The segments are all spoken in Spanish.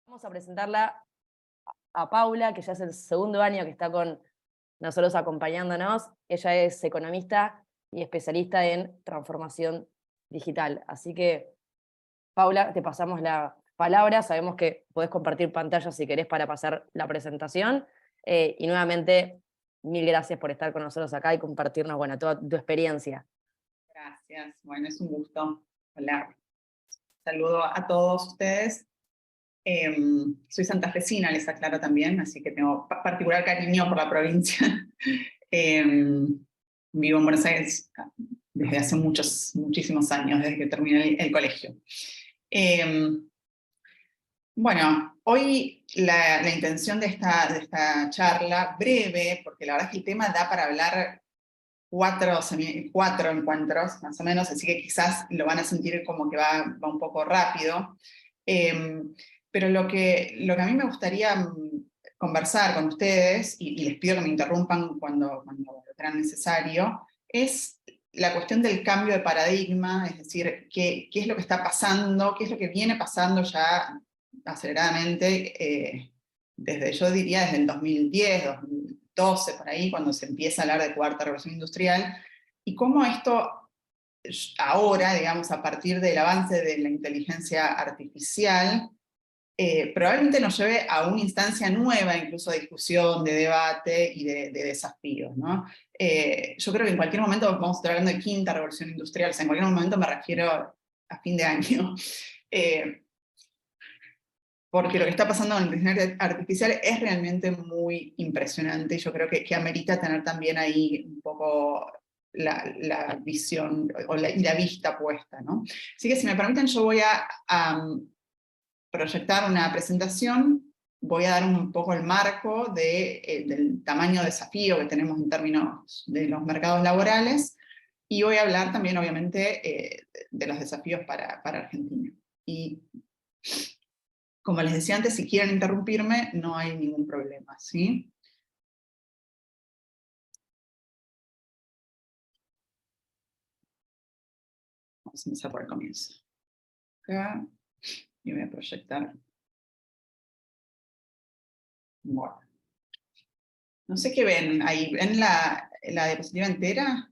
Vamos a presentarla a Paula, que ya es el segundo año que está con nosotros acompañándonos. Ella es economista y especialista en transformación digital. Así que, Paula, te pasamos la palabra. Sabemos que podés compartir pantalla si querés para pasar la presentación. Y nuevamente, mil gracias por estar con nosotros acá y compartirnos, bueno, toda tu experiencia. Gracias, bueno, es un gusto. Hola, saludo a todos ustedes. Soy santafesina, les aclaro también, así que tengo particular cariño por la provincia. Vivo en Buenos Aires desde hace muchísimos años, desde que terminé el colegio. Bueno, hoy la intención de esta charla, breve, porque la verdad es que el tema da para hablar cuatro encuentros, más o menos, así que quizás lo van a sentir como que va un poco rápido. Pero lo que a mí me gustaría conversar con ustedes, y les pido que me interrumpan cuando crean necesario, es la cuestión del cambio de paradigma, es decir, qué es lo que está pasando, qué es lo que viene pasando ya aceleradamente, yo diría desde el 2010, 2012, por ahí, cuando se empieza a hablar de cuarta revolución industrial, y cómo esto ahora, digamos, a partir del avance de la inteligencia artificial, probablemente nos lleve a una instancia nueva, incluso de discusión, de debate y de desafíos, ¿no? Yo creo que en cualquier momento vamos a estar hablando de quinta revolución industrial, o sea, en cualquier momento me refiero a fin de año. Porque lo que está pasando con la inteligencia artificial es realmente muy impresionante, y yo creo que amerita tener también ahí un poco la visión y la vista puesta, ¿no? Así que si me permiten, yo voy a proyectar una presentación, voy a dar un poco el marco del tamaño de desafío que tenemos en términos de los mercados laborales, y voy a hablar también, obviamente, de los desafíos para Argentina. Y como les decía antes, si quieren interrumpirme, no hay ningún problema, ¿sí? Vamos a empezar por el comienzo. Acá, y voy a proyectar. Bueno. No sé qué ven ahí. ¿Ven la diapositiva entera?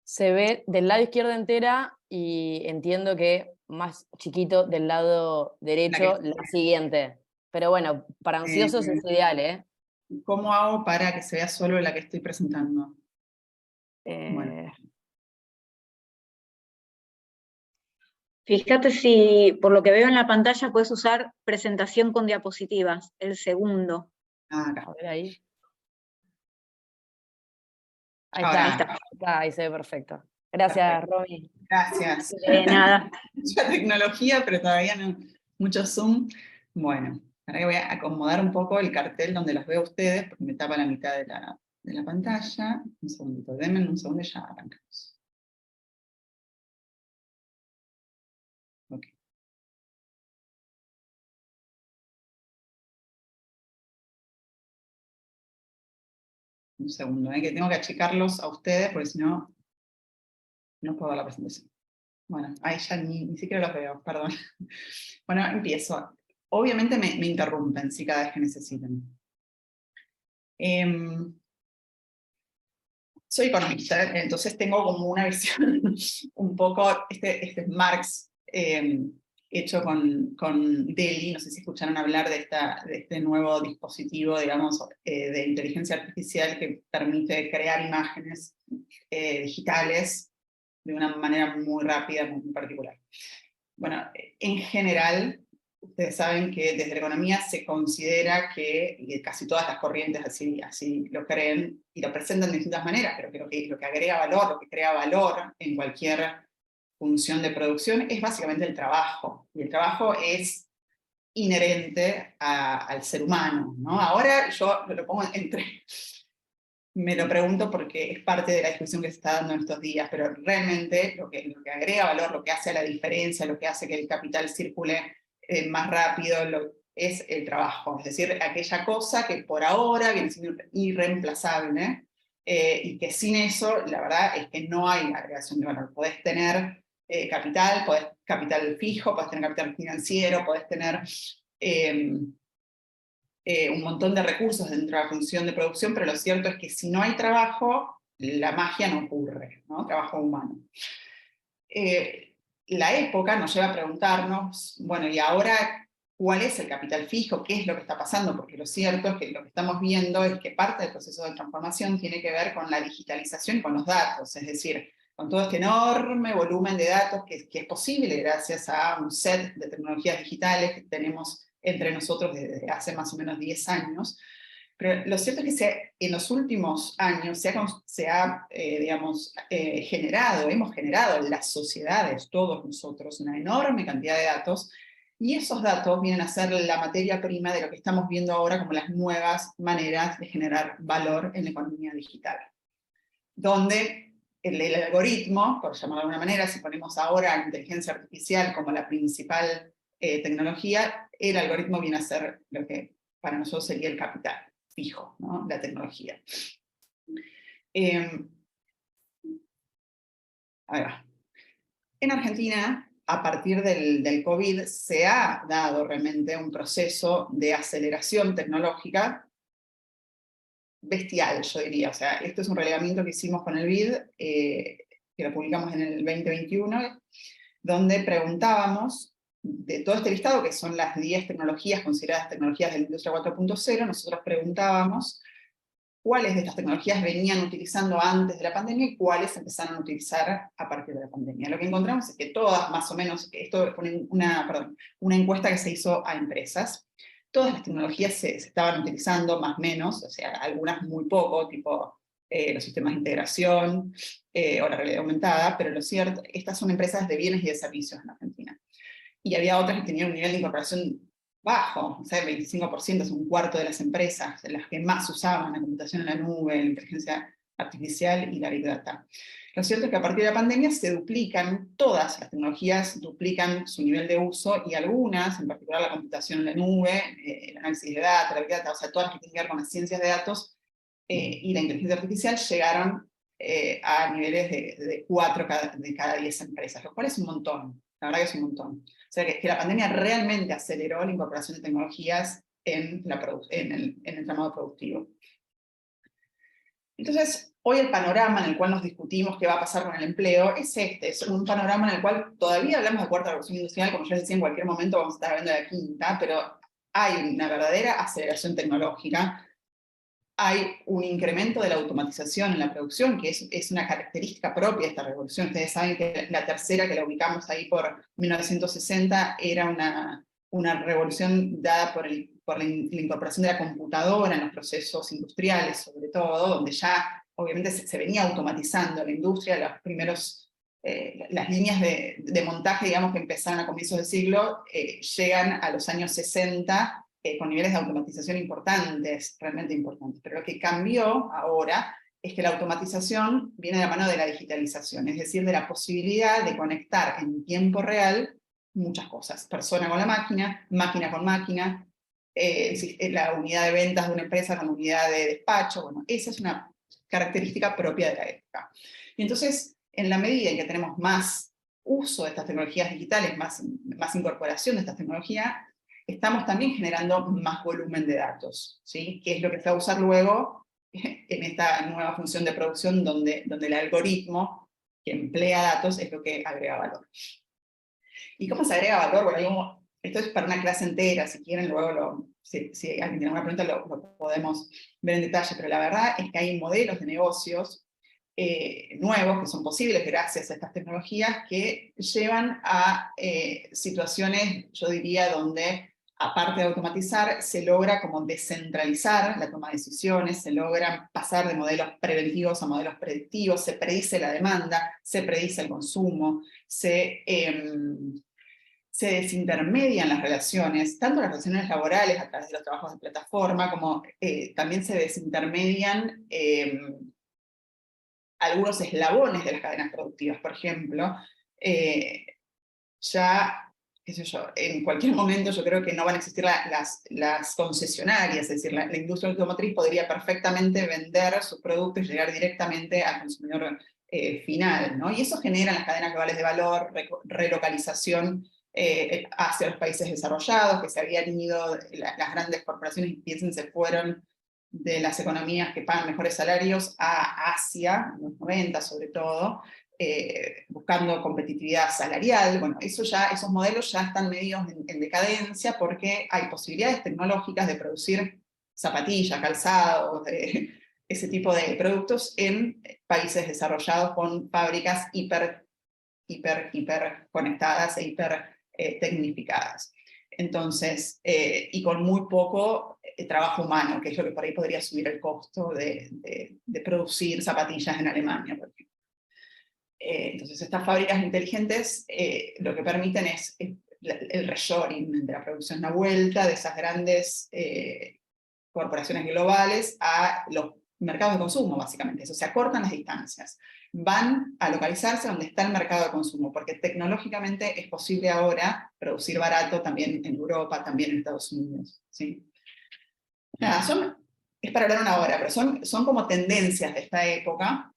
Se ve del lado izquierdo entera y entiendo que más chiquito del lado derecho la siguiente. Pero bueno, para ansiosos es ideal, ¿eh? ¿Cómo hago para que se vea solo la que estoy presentando? Bueno. Fíjate si, por lo que veo en la pantalla, puedes usar presentación con diapositivas, el segundo. Acá. A ver ahí. Ahí Ahora, está, ahí se ve perfecto. Gracias, Romy. Gracias. De nada. Mucha tecnología, pero todavía no mucho Zoom. Bueno, ahora voy a acomodar un poco el cartel donde los veo a ustedes, porque me tapa la mitad de la pantalla. Un segundito, denme un segundo y ya arrancamos. Ok. Un segundo, que tengo que achicarlos a ustedes, porque si no, no puedo dar la presentación. Bueno, ahí ya ni siquiera los veo, perdón. Bueno, empiezo. Obviamente me interrumpen, sí, cada vez que necesiten. Soy economista, entonces tengo como una visión un poco, este es Marx, hecho con DELI, no sé si escucharon hablar de este nuevo dispositivo, digamos, de inteligencia artificial que permite crear imágenes digitales de una manera muy rápida, muy particular. Bueno, en general, ustedes saben que desde la economía se considera que, y casi todas las corrientes así lo creen, y lo presentan de distintas maneras, pero creo que lo que agrega valor, lo que crea valor en cualquier función de producción es básicamente el trabajo, y el trabajo es inherente al ser humano, ¿no? Ahora yo lo pongo me lo pregunto porque es parte de la discusión que se está dando en estos días, pero realmente lo que agrega valor, lo que hace la diferencia, lo que hace que el capital circule más rápido, es el trabajo, es decir, aquella cosa que por ahora viene siendo irreemplazable, y que sin eso, la verdad es que no hay agregación de valor. Podés tener capital, podés capital fijo, podés tener capital financiero, podés tener un montón de recursos dentro de la función de producción, pero lo cierto es que si no hay trabajo, la magia no ocurre, ¿no? Trabajo humano. La época nos lleva a preguntarnos, bueno, ¿y ahora cuál es el capital fijo? ¿Qué es lo que está pasando? Porque lo cierto es que lo que estamos viendo es que parte del proceso de transformación tiene que ver con la digitalización y con los datos, es decir, con todo este enorme volumen de datos que es posible gracias a un set de tecnologías digitales que tenemos entre nosotros desde hace más o menos 10 años. Pero lo cierto es que en los últimos años hemos generado en las sociedades, todos nosotros, una enorme cantidad de datos, y esos datos vienen a ser la materia prima de lo que estamos viendo ahora como las nuevas maneras de generar valor en la economía digital. Donde el algoritmo, por llamarlo de alguna manera, si ponemos ahora la inteligencia artificial como la principal tecnología, el algoritmo viene a ser lo que para nosotros sería el capital fijo, ¿no? La tecnología. Ahí va. En Argentina, a partir del COVID, se ha dado realmente un proceso de aceleración tecnológica bestial, yo diría. O sea, esto es un relevamiento que hicimos con el BID, que lo publicamos en el 2021, donde preguntábamos, de todo este listado, que son las 10 tecnologías consideradas tecnologías de la industria 4.0, nosotros preguntábamos cuáles de estas tecnologías venían utilizando antes de la pandemia y cuáles empezaron a utilizar a partir de la pandemia. Lo que encontramos es que todas, más o menos, esto fue una encuesta que se hizo a empresas, todas las tecnologías se estaban utilizando más o menos, o sea, algunas muy poco, tipo los sistemas de integración o la realidad aumentada, pero lo cierto, estas son empresas de bienes y de servicios en Argentina. Y había otras que tenían un nivel de incorporación bajo, o sea, el 25%, es un cuarto de las empresas, de las que más usaban la computación en la nube, la inteligencia artificial y la Big Data. Lo cierto es que a partir de la pandemia se duplican, todas las tecnologías duplican su nivel de uso, y algunas, en particular la computación en la nube, el análisis de datos, la Big Data, o sea, todas las que tienen que ver con las ciencias de datos y la inteligencia artificial, llegaron a niveles de 4 de cada 10 empresas, lo cual es un montón, la verdad que es un montón. O sea, que la pandemia realmente aceleró la incorporación de tecnologías en el entramado productivo. Entonces, hoy el panorama en el cual nos discutimos qué va a pasar con el empleo es un panorama en el cual todavía hablamos de cuarta revolución industrial, como yo les decía, en cualquier momento vamos a estar hablando de la quinta, pero hay una verdadera aceleración tecnológica, hay un incremento de la automatización en la producción, que es una característica propia de esta revolución. Ustedes saben que la tercera, que la ubicamos ahí por 1960, era una revolución dada por la incorporación de la computadora en los procesos industriales, sobre todo, donde ya obviamente se venía automatizando la industria, los primeros, las líneas de montaje, digamos, que empezaron a comienzos del siglo, llegan a los años 60, con niveles de automatización importantes, realmente importantes. Pero lo que cambió ahora es que la automatización viene de la mano de la digitalización, es decir, de la posibilidad de conectar en tiempo real muchas cosas, persona con la máquina, máquina con máquina, la unidad de ventas de una empresa con la unidad de despacho. Bueno, esa es una característica propia de la época. Y entonces, en la medida en que tenemos más uso de estas tecnologías digitales, más incorporación de estas tecnologías, estamos también generando más volumen de datos, ¿sí? Que es lo que se va a usar luego en esta nueva función de producción donde el algoritmo que emplea datos es lo que agrega valor. ¿Y cómo se agrega valor? Bueno, esto es para una clase entera, si quieren luego, si alguien tiene alguna pregunta lo podemos ver en detalle, pero la verdad es que hay modelos de negocios nuevos que son posibles gracias a estas tecnologías que llevan a situaciones, yo diría, donde aparte de automatizar, se logra como descentralizar la toma de decisiones, se logra pasar de modelos preventivos a modelos predictivos, se predice la demanda, se predice el consumo, se desintermedian las relaciones, tanto las relaciones laborales a través de los trabajos de plataforma, como también se desintermedian algunos eslabones de las cadenas productivas. Por ejemplo, qué sé yo, en cualquier momento yo creo que no van a existir las concesionarias, es decir, la industria automotriz podría perfectamente vender sus productos y llegar directamente al consumidor final, ¿no? Y eso genera en las cadenas globales de valor relocalización hacia los países desarrollados, que se habían ido, las grandes corporaciones se fueron de las economías que pagan mejores salarios a Asia, en los 90 sobre todo, buscando competitividad salarial. Bueno, esos modelos ya están medios en decadencia porque hay posibilidades tecnológicas de producir zapatillas, calzados, ese tipo de productos en países desarrollados con fábricas hiper conectadas e hiper tecnificadas. Entonces, y con muy poco trabajo humano, que es lo que por ahí podría subir el costo de producir zapatillas en Alemania, por ejemplo. Entonces, estas fábricas inteligentes lo que permiten es el reshoring de la producción, una vuelta de esas grandes corporaciones globales a los mercados de consumo, básicamente. Eso, se acortan las distancias. Van a localizarse donde está el mercado de consumo, porque tecnológicamente es posible ahora producir barato también en Europa, también en Estados Unidos. ¿Sí? Nada, es para hablar una hora, pero son como tendencias de esta época,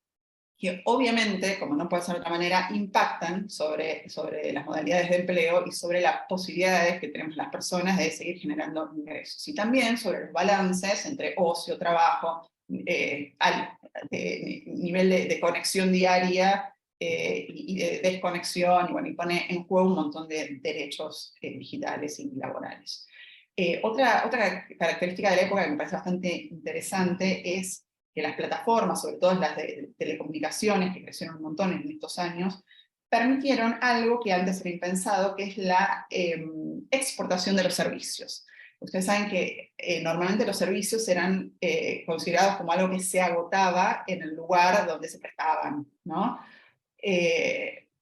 que obviamente, como no puede ser de otra manera, impactan sobre las modalidades de empleo y sobre las posibilidades que tenemos las personas de seguir generando ingresos. Y también sobre los balances entre ocio, trabajo, nivel de conexión diaria y de desconexión, y pone en juego un montón de derechos digitales y laborales. Otra característica de la época que me parece bastante interesante es que las plataformas, sobre todo las de telecomunicaciones, que crecieron un montón en estos años, permitieron algo que antes era impensado, que es la exportación de los servicios. Ustedes saben que normalmente los servicios eran considerados como algo que se agotaba en el lugar donde se prestaban, ¿no?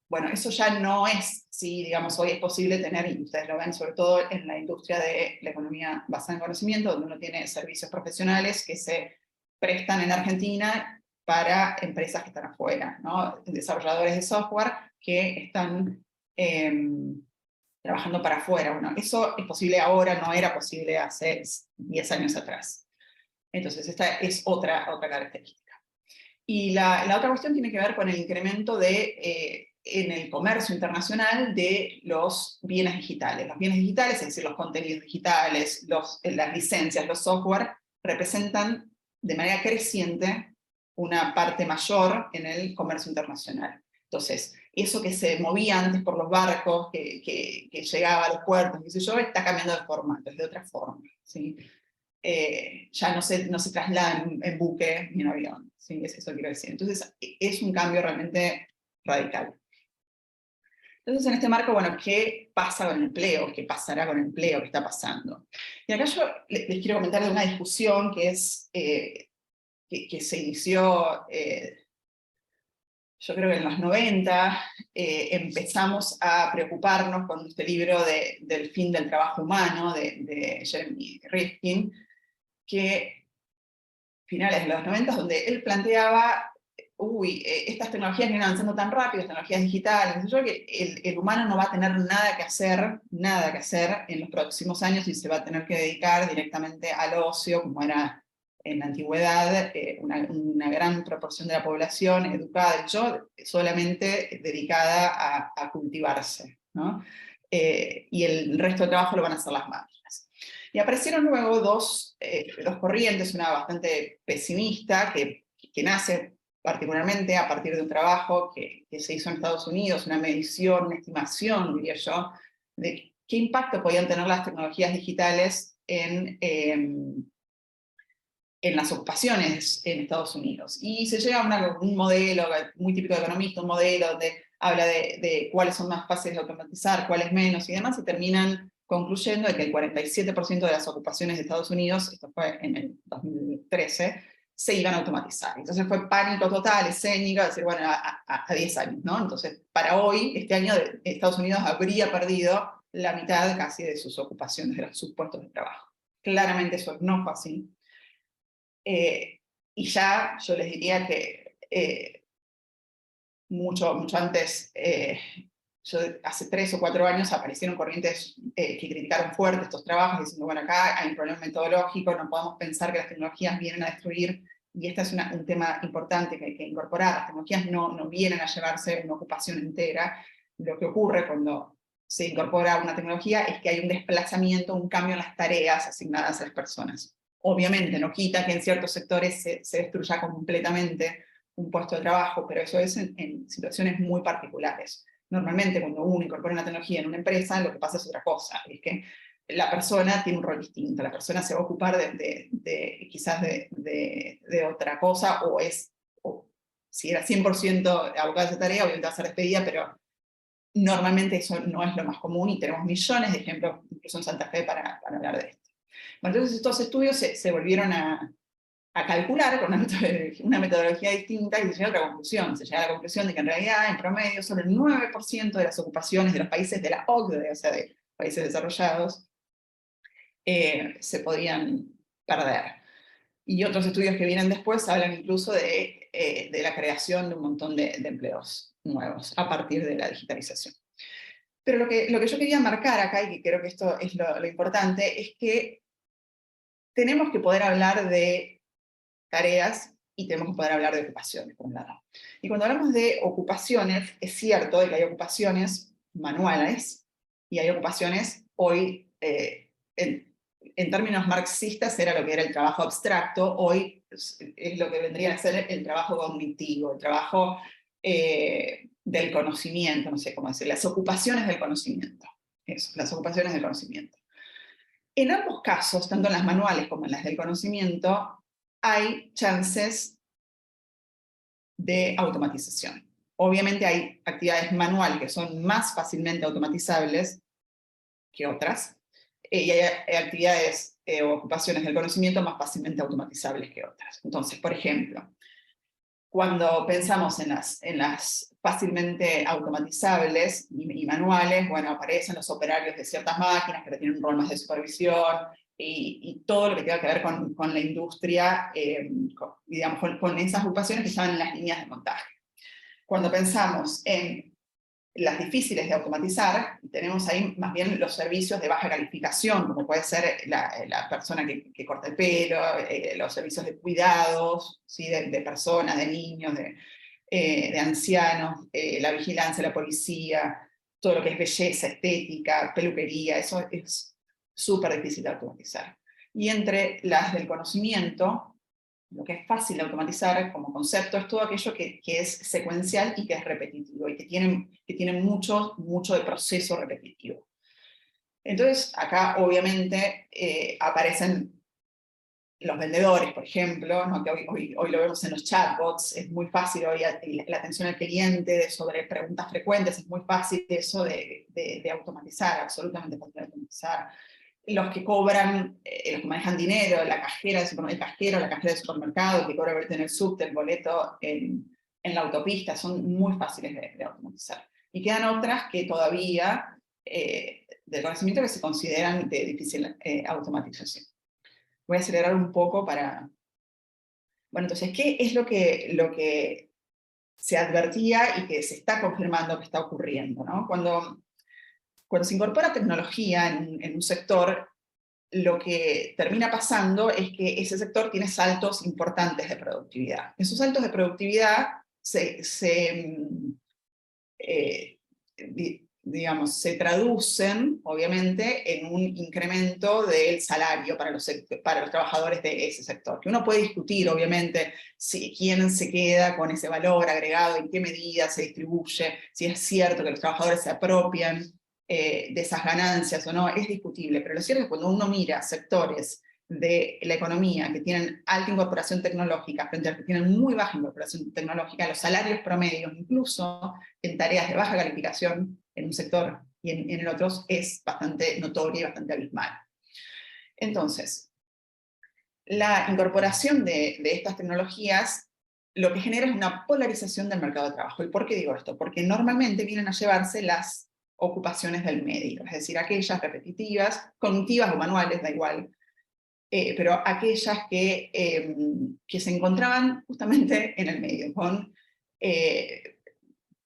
Bueno, eso ya no es, sí, digamos, hoy es posible tener, y ustedes lo ven sobre todo en la industria de la economía basada en conocimiento, donde uno tiene servicios profesionales que se prestan en Argentina para empresas que están afuera, ¿no? Desarrolladores de software que están trabajando para afuera. Bueno, eso es posible ahora, no era posible hace 10 años atrás. Entonces, esta es otra característica. Y la otra cuestión tiene que ver con el incremento en el comercio internacional de los bienes digitales. Los bienes digitales, es decir, los contenidos digitales, las licencias, los software, representan de manera creciente una parte mayor en el comercio internacional. Entonces, eso que se movía antes por los barcos, que llegaba a los puertos, qué sé yo, está cambiando de formato, es de otra forma, ¿sí? Ya no se traslada en buque ni en avión, ¿sí? Eso quiero decir. Entonces, es un cambio realmente radical. Entonces, en este marco, bueno, ¿qué pasa con el empleo? ¿Qué pasará con el empleo? ¿Qué está pasando? Y acá yo les quiero comentar de una discusión que se inició, yo creo que en los 90, empezamos a preocuparnos con este libro del fin del trabajo humano, de Jeremy Rifkin, que finales de los 90, donde él planteaba, estas tecnologías vienen avanzando tan rápido, tecnologías digitales, que el humano no va a tener nada que hacer en los próximos años y se va a tener que dedicar directamente al ocio, como era en la antigüedad, una gran proporción de la población educada, solamente dedicada a cultivarse, ¿no? Y el resto del trabajo lo van a hacer las máquinas. Y aparecieron luego dos corrientes, una bastante pesimista, que nace particularmente a partir de un trabajo que se hizo en Estados Unidos, una medición, una estimación, diría yo, de qué impacto podían tener las tecnologías digitales en las ocupaciones en Estados Unidos. Y se llega a un modelo muy típico de economista, un modelo donde habla de cuáles son más fáciles de automatizar, cuáles menos y demás, y terminan concluyendo de que el 47% de las ocupaciones de Estados Unidos, esto fue en el 2013, se iban a automatizar. Entonces fue pánico total, escénico, decir, bueno, a 10 años, ¿no? Entonces, para hoy, este año, Estados Unidos habría perdido la mitad casi de sus ocupaciones, de sus puestos de trabajo. Claramente eso no fue así. Y ya yo les diría que mucho antes, hace 3 o 4 años aparecieron corrientes que criticaron fuerte estos trabajos, diciendo, bueno, acá hay un problema metodológico, no podemos pensar que las tecnologías vienen a destruir y este es un tema importante que hay que incorporar, las tecnologías no vienen a llevarse una ocupación entera. Lo que ocurre cuando se incorpora una tecnología es que hay un desplazamiento, un cambio en las tareas asignadas a las personas. Obviamente no quita que en ciertos sectores se destruya completamente un puesto de trabajo, pero eso es en situaciones muy particulares. Normalmente cuando uno incorpora una tecnología en una empresa, lo que pasa es otra cosa, es que la persona tiene un rol distinto, la persona se va a ocupar quizás de otra cosa, o si era 100% abocada a esa tarea, obviamente va a ser despedida, pero normalmente eso no es lo más común, y tenemos millones de ejemplos, incluso en Santa Fe, para hablar de esto. Bueno, entonces estos estudios se volvieron a calcular con una metodología distinta, y se llega a otra conclusión. Se llega a la conclusión de que en realidad, en promedio, solo el 9% de las ocupaciones de los países de la OCDE, o sea, de países desarrollados, se podían perder. Y otros estudios que vienen después hablan incluso de la creación de un montón de empleos nuevos a partir de la digitalización. Pero lo que yo quería marcar acá, y que creo que esto es lo importante, es que tenemos que poder hablar de tareas y tenemos que poder hablar de ocupaciones, por un lado. Y cuando hablamos de ocupaciones, es cierto de que hay ocupaciones manuales y hay ocupaciones hoy, en términos marxistas era lo que era el trabajo abstracto, hoy es lo que vendría a ser el trabajo cognitivo, el trabajo del conocimiento, no sé cómo decir, las ocupaciones del conocimiento. Eso, las ocupaciones del conocimiento. En ambos casos, tanto en las manuales como en las del conocimiento, hay chances de automatización. Obviamente hay actividades manuales que son más fácilmente automatizables que otras, y hay actividades o ocupaciones del conocimiento más fácilmente automatizables que otras. Entonces, por ejemplo, cuando pensamos en las fácilmente automatizables y manuales, bueno, aparecen los operarios de ciertas máquinas que tienen un rol más de supervisión, y todo lo que tenga que ver con la industria, digamos, con esas ocupaciones que estaban en las líneas de montaje. Cuando pensamos en las difíciles de automatizar, tenemos ahí más bien los servicios de baja calificación, como puede ser la persona que corta el pelo, los servicios de cuidados, ¿sí? de personas, de niños, de ancianos, la vigilancia, la policía, todo lo que es belleza, estética, peluquería, eso es súper difícil de automatizar. Y entre las del conocimiento, lo que es fácil de automatizar como concepto es todo aquello que es secuencial y que es repetitivo, y que tiene mucho de proceso repetitivo. Entonces, acá obviamente aparecen los vendedores, por ejemplo, ¿no? Que hoy lo vemos en los chatbots, es muy fácil hoy la atención al cliente sobre preguntas frecuentes, es muy fácil eso de automatizar, absolutamente fácil de automatizar. Los que cobran, los que manejan dinero, la cajera el casquero, la cajera del supermercado, que cobra en el subte, el boleto en la autopista, son muy fáciles de automatizar. Y quedan otras que todavía, del conocimiento, que se consideran de difícil automatización. Voy a acelerar un poco para... Bueno, entonces, ¿qué es lo que se advertía y que se está confirmando que está ocurriendo, ¿no? Cuando se incorpora tecnología en un sector, lo que termina pasando es que ese sector tiene saltos importantes de productividad. Esos saltos de productividad digamos, se traducen, obviamente, en un incremento del salario para los trabajadores de ese sector. Que uno puede discutir, obviamente, quién se queda con ese valor agregado, en qué medida se distribuye, si es cierto que los trabajadores se apropian de esas ganancias o no, es discutible. Pero lo cierto es que cuando uno mira sectores de la economía que tienen alta incorporación tecnológica frente a los que tienen muy baja incorporación tecnológica, los salarios promedios, incluso en tareas de baja calificación, en un sector y en el otro, es bastante notoria y bastante abismal. Entonces, la incorporación de estas tecnologías lo que genera es una polarización del mercado de trabajo. ¿Y por qué digo esto? Porque normalmente vienen a llevarse las ocupaciones del medio, es decir, aquellas repetitivas, cognitivas o manuales, da igual, pero aquellas que se encontraban justamente en el medio,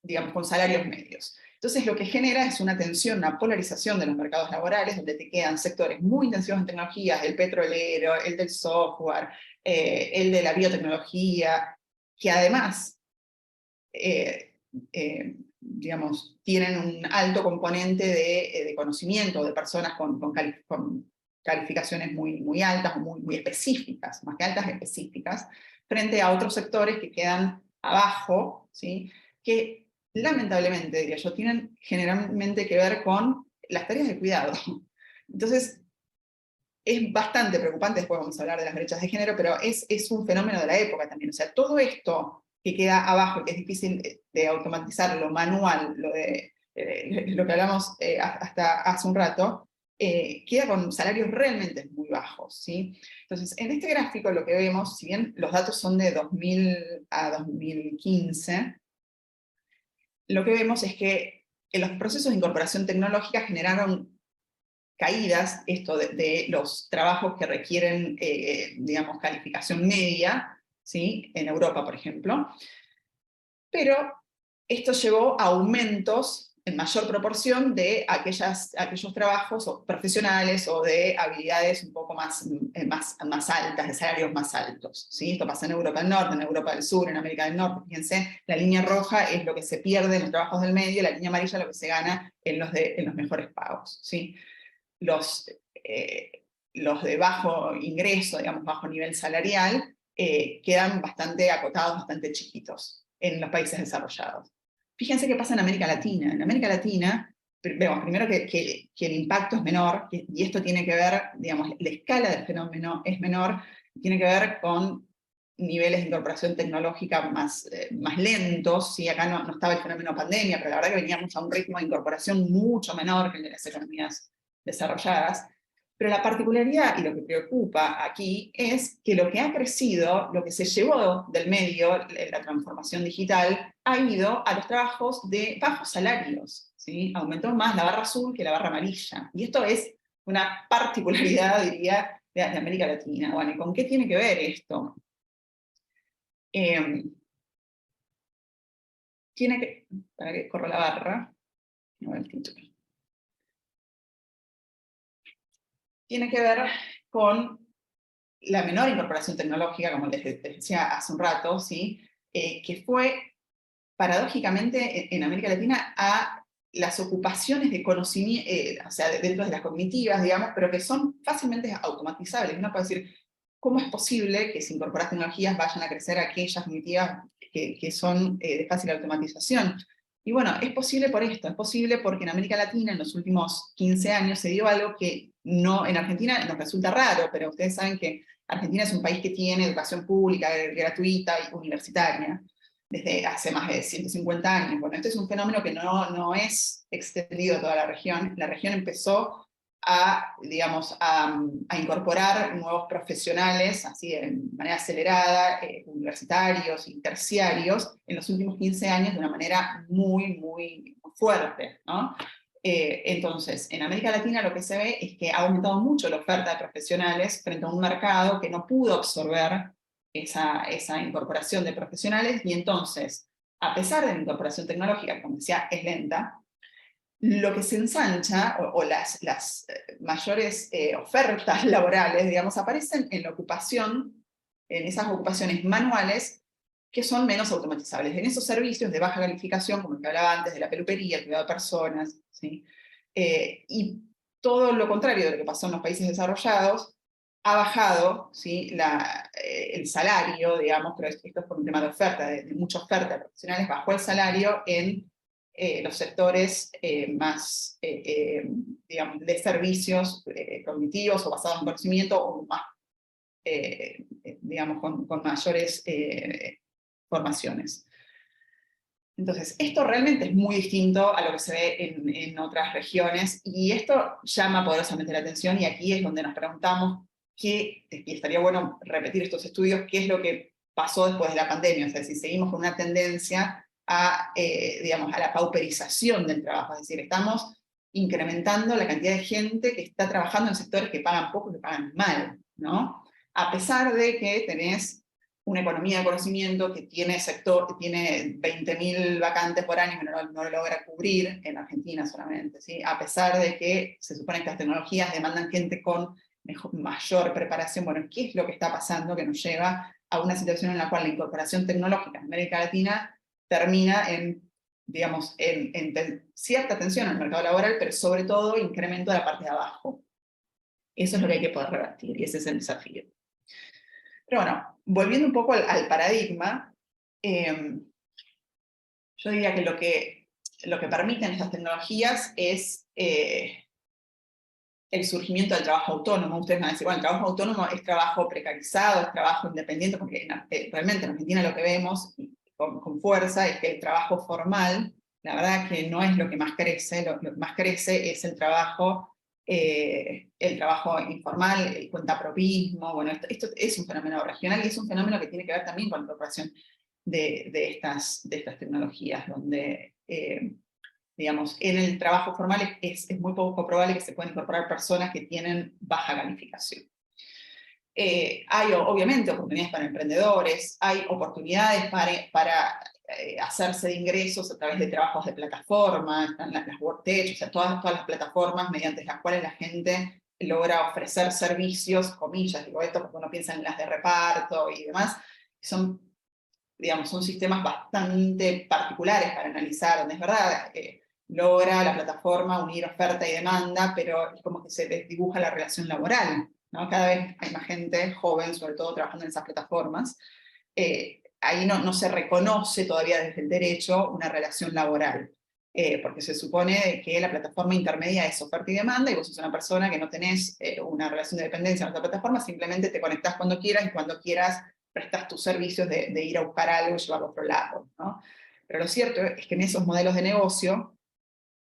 digamos, con salarios medios. Entonces lo que genera es una tensión, una polarización de los mercados laborales, donde te quedan sectores muy intensivos en tecnologías, el petrolero, el del software, el de la biotecnología, que además, digamos, tienen un alto componente de conocimiento, de personas con calificaciones muy altas, o muy específicas, más que altas, específicas, frente a otros sectores que quedan abajo, ¿sí? Que lamentablemente, diría yo, tienen generalmente que ver con las tareas de cuidado. Entonces, es bastante preocupante, después vamos a hablar de las brechas de género, pero es un fenómeno de la época también. O sea, todo esto que queda abajo, que es difícil de automatizar, lo manual, lo que hablamos hasta hace un rato, queda con salarios realmente muy bajos, ¿sí? Entonces, en este gráfico lo que vemos, si bien los datos son de 2000 a 2015, lo que vemos es que en los procesos de incorporación tecnológica generaron caídas, esto de los trabajos que requieren, digamos, calificación media, ¿sí? En Europa, por ejemplo, pero esto llevó a aumentos en mayor proporción de aquellos trabajos profesionales o de habilidades un poco más altas, de salarios más altos, ¿sí? Esto pasa en Europa del Norte, en Europa del Sur, en América del Norte. Fíjense, la línea roja es lo que se pierde en los trabajos del medio, la línea amarilla es lo que se gana en los mejores pagos, ¿sí? Los de bajo ingreso, digamos, bajo nivel salarial, quedan bastante acotados, bastante chiquitos en los países desarrollados. Fíjense qué pasa en América Latina. En América Latina, vemos primero que el impacto es menor, y esto tiene que ver, digamos, la escala del fenómeno es menor, tiene que ver con niveles de incorporación tecnológica más lentos, ¿sí? Acá no estaba el fenómeno pandemia, pero la verdad que veníamos a un ritmo de incorporación mucho menor que el de las economías desarrolladas. Pero la particularidad, y lo que preocupa aquí, es que lo que ha crecido, lo que se llevó del medio, la transformación digital, ha ido a los trabajos de bajos salarios, ¿sí? Aumentó más la barra azul que la barra amarilla. Y esto es una particularidad, diría, de América Latina. Bueno, ¿y con qué tiene que ver esto? Para que corra la barra, no el título. Tiene que ver con la menor incorporación tecnológica, como les decía hace un rato, ¿sí? Que fue, paradójicamente, en América Latina, a las ocupaciones de conocimiento, o sea, dentro de las cognitivas, digamos, pero que son fácilmente automatizables. Uno puede decir, ¿cómo es posible que si incorporas tecnologías vayan a crecer aquellas cognitivas que son de fácil automatización? Y bueno, es posible por esto, es posible porque en América Latina en los últimos 15 años se dio algo que no, en Argentina nos resulta raro, pero ustedes saben que Argentina es un país que tiene educación pública, gratuita y universitaria, desde hace más de 150 años. Bueno, este es un fenómeno que no es extendido a toda la región. La región empezó digamos, a incorporar nuevos profesionales, así de manera acelerada, universitarios y terciarios, en los últimos 15 años de una manera muy fuerte, ¿no? Entonces, en América Latina lo que se ve es que ha aumentado mucho la oferta de profesionales frente a un mercado que no pudo absorber esa incorporación de profesionales, y entonces, a pesar de la incorporación tecnológica, que como decía, es lenta, lo que se ensancha, o las mayores ofertas laborales, digamos, aparecen en la ocupación, en esas ocupaciones manuales, que son menos automatizables, en esos servicios de baja calificación, como el que hablaba antes, de la peluquería, el cuidado de personas, ¿sí? Y todo lo contrario de lo que pasó en los países desarrollados, ha bajado, ¿sí? El salario, digamos, pero esto es por un tema de oferta, de mucha oferta de profesionales, bajó el salario en los sectores más, digamos, de servicios cognitivos o basados en conocimiento, o más, digamos, con mayores formaciones. Entonces, esto realmente es muy distinto a lo que se ve en otras regiones, y esto llama poderosamente la atención, y aquí es donde nos preguntamos, y estaría bueno repetir estos estudios, qué es lo que pasó después de la pandemia, o sea, si seguimos con una tendencia digamos, a la pauperización del trabajo, es decir, estamos incrementando la cantidad de gente que está trabajando en sectores que pagan poco, que pagan mal, ¿no? A pesar de que tenés una economía de conocimiento que tiene sector, que tiene 20.000 vacantes por año que no lo logra cubrir en Argentina solamente, ¿sí? A pesar de que se supone que las tecnologías demandan gente con mayor preparación. Bueno, ¿qué es lo que está pasando que nos lleva a una situación en la cual la incorporación tecnológica en América Latina termina en, digamos, en cierta tensión al mercado laboral, pero sobre todo incremento de la parte de abajo? Eso es lo que hay que poder revertir, y ese es el desafío. Pero bueno, volviendo un poco al paradigma, yo diría que lo que permiten estas tecnologías es el surgimiento del trabajo autónomo. Ustedes van a decir, bueno, el trabajo autónomo es trabajo precarizado, es trabajo independiente, porque realmente en Argentina lo que vemos con fuerza es que el trabajo formal, la verdad que no es lo que más crece, lo que más crece es el trabajo informal, el cuentapropismo. Bueno, esto es un fenómeno regional y es un fenómeno que tiene que ver también con la incorporación de estas tecnologías, donde digamos, en el trabajo formal es muy poco probable que se puedan incorporar personas que tienen baja calificación. Hay obviamente oportunidades para emprendedores, hay oportunidades para hacerse de ingresos a través de trabajos de plataforma, están las WorkTech, o sea, todas las plataformas mediante las cuales la gente logra ofrecer servicios, comillas, digo esto porque uno piensa en las de reparto y demás, son, digamos, son sistemas bastante particulares para analizar, donde es verdad, logra la plataforma unir oferta y demanda, pero es como que se desdibuja la relación laboral, ¿no? Cada vez hay más gente joven, sobre todo trabajando en esas plataformas. Ahí no se reconoce todavía desde el derecho una relación laboral, porque se supone que la plataforma intermedia es oferta y demanda, y vos sos una persona que no tenés una relación de dependencia en otra plataforma, simplemente te conectás cuando quieras, y cuando quieras prestas tus servicios de ir a buscar algo y llevarlo a otro lado, ¿no? Pero lo cierto es que en esos modelos de negocio,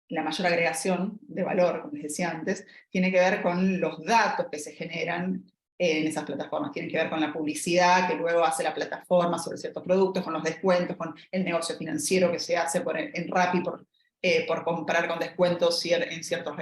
la mayor agregación de valor, como les decía antes, tiene que ver con los datos que se generan en esas plataformas, tiene que ver con la publicidad que luego hace la plataforma sobre ciertos productos, con los descuentos, con el negocio financiero que se hace en Rappi por comprar con descuentos en ciertos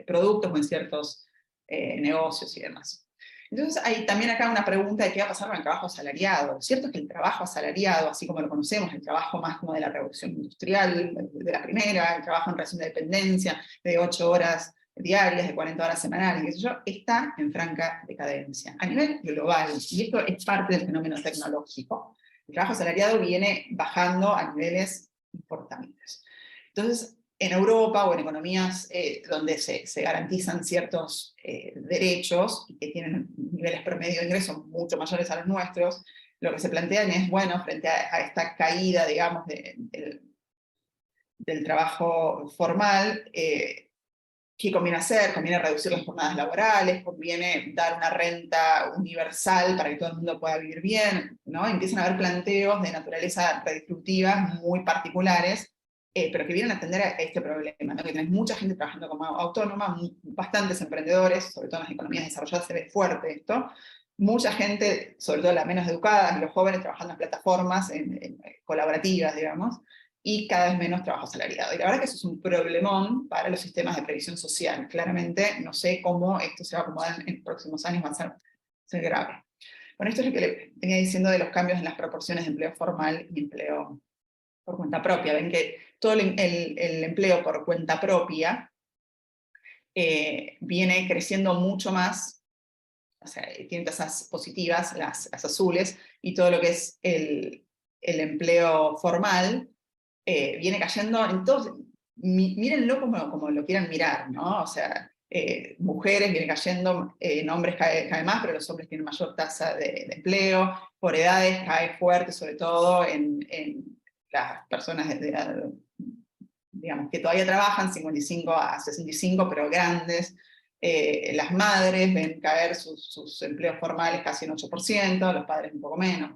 productos o en ciertos negocios y demás. Entonces hay también acá una pregunta de qué va a pasar con el trabajo asalariado. Lo cierto es que el trabajo asalariado, así como lo conocemos, el trabajo más como de la revolución industrial, de la primera, el trabajo en relación de dependencia, de 8 horas diarias, de 40 horas semanales, qué sé yo, está en franca decadencia, a nivel global, y esto es parte del fenómeno tecnológico. El trabajo asalariado viene bajando a niveles importantes. Entonces, en Europa o en economías donde se garantizan ciertos derechos y que tienen niveles promedio de ingresos mucho mayores a los nuestros, lo que se plantean es, bueno, frente a esta caída, digamos, del trabajo formal, ¿qué conviene hacer? Conviene reducir las jornadas laborales, conviene dar una renta universal para que todo el mundo pueda vivir bien, ¿no? Empiezan a haber planteos de naturaleza redistributiva muy particulares, pero que vienen a atender a este problema, ¿no? Que tenés mucha gente trabajando como autónoma, bastantes emprendedores, sobre todo en las economías desarrolladas se ve fuerte esto, mucha gente, sobre todo la menos educada, y los jóvenes trabajando en plataformas colaborativas, digamos, y cada vez menos trabajo asalariado. Y la verdad que eso es un problemón para los sistemas de previsión social. Claramente, no sé cómo esto se va a acomodar en los próximos años, va a ser grave. Bueno, esto es lo que le venía diciendo de los cambios en las proporciones de empleo formal y empleo por cuenta propia. Ven que todo el empleo por cuenta propia viene creciendo mucho más, o sea, tiene tasas positivas, las azules, y todo lo que es el empleo formal viene cayendo en todos, mírenlo como lo quieran mirar, ¿no? O sea, mujeres viene cayendo, en hombres cae más, pero los hombres tienen mayor tasa de empleo, por edades cae fuerte, sobre todo en las personas de edad, digamos, que todavía trabajan, 55 a 65, pero grandes. Las madres ven caer sus empleos formales casi en 8%, los padres un poco menos.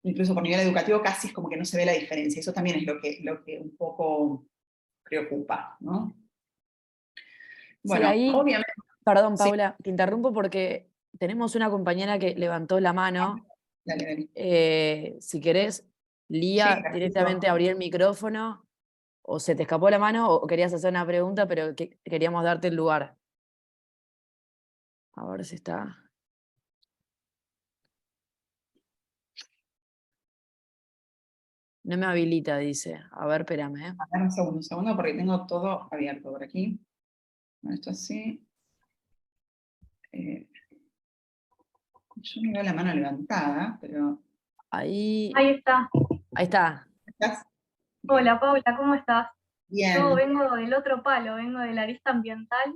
Incluso por nivel educativo casi es como que no se ve la diferencia. Eso también es lo que un poco preocupa, ¿no? Bueno, sí, ahí, obviamente... perdón, Sí, Paula, te interrumpo porque tenemos una compañera que levantó la mano. dale. Si querés, Sí, Lía, directamente abrí el micrófono, o se te escapó la mano, o querías hacer una pregunta, pero queríamos darte el lugar. A ver si está. No me habilita, dice. A ver, espérame. A ver, un segundo, porque tengo todo abierto por aquí. Bueno, esto así. Yo no veo la mano levantada, pero... Ahí está. Ahí está. ¿Estás? Hola Paula, ¿cómo estás? Yo Bien. vengo del otro palo, vengo de la arista ambiental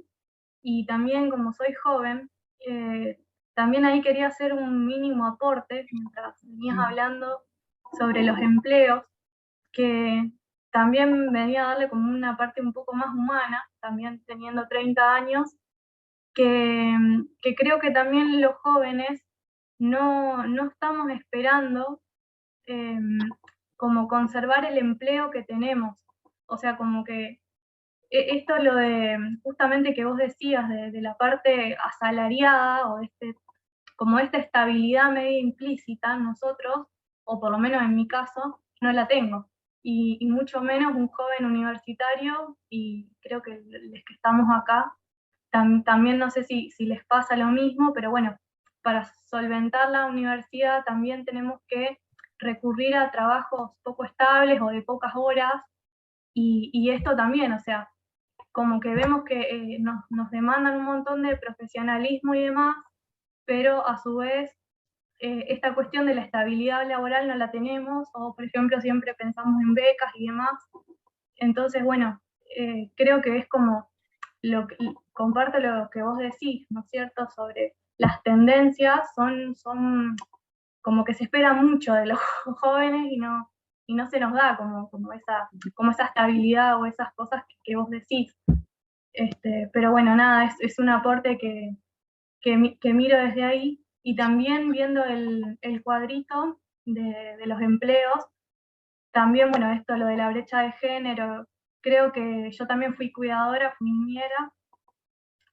y también como soy joven, también ahí quería hacer un mínimo aporte mientras venías hablando sobre los empleos, que también venía a darle como una parte un poco más humana, también teniendo 30 años, que creo que también los jóvenes no estamos esperando como conservar el empleo que tenemos. O sea, como que esto lo de justamente que vos decías de la parte asalariada o como esta estabilidad media implícita en nosotros, o por lo menos en mi caso, no la tengo. Y mucho menos un joven universitario, y creo que los que estamos acá, también no sé si les pasa lo mismo, pero bueno, para solventar la universidad también tenemos que recurrir a trabajos poco estables o de pocas horas, y esto también, o sea, como que vemos que nos demandan un montón de profesionalismo y demás, pero a su vez esta cuestión de la estabilidad laboral no la tenemos, o por ejemplo siempre pensamos en becas y demás. Entonces, bueno, creo que es como, comparto lo que vos decís, ¿no es cierto?, sobre las tendencias, son como que se espera mucho de los jóvenes y no se nos da como esa estabilidad o esas cosas que vos decís. Pero bueno, nada, es un aporte que miro desde ahí, y también viendo el cuadrito de los empleos, también, bueno, esto lo de la brecha de género, creo que yo también fui cuidadora, fui niñera,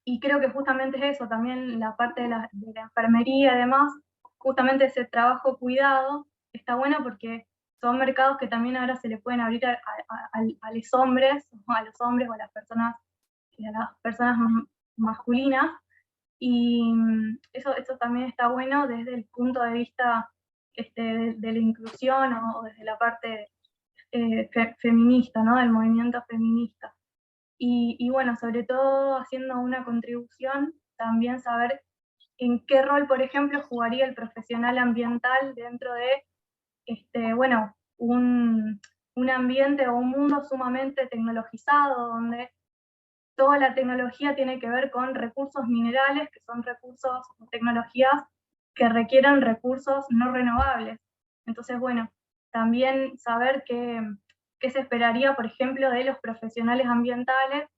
y creo que justamente es eso, también la parte de la enfermería y demás, justamente ese trabajo cuidado, está bueno porque son mercados que también ahora se le pueden abrir a los hombres, o a las personas masculinas, y eso también está bueno desde el punto de vista de la inclusión o desde la parte feminista, ¿no?, del movimiento feminista. Y bueno, sobre todo haciendo una contribución, también saber en qué rol, por ejemplo, jugaría el profesional ambiental dentro de, bueno, un ambiente o un mundo sumamente tecnologizado, donde toda la tecnología tiene que ver con recursos minerales, que son recursos o tecnologías que requieren recursos no renovables. Entonces, bueno, también saber qué se esperaría, por ejemplo, de los profesionales ambientales.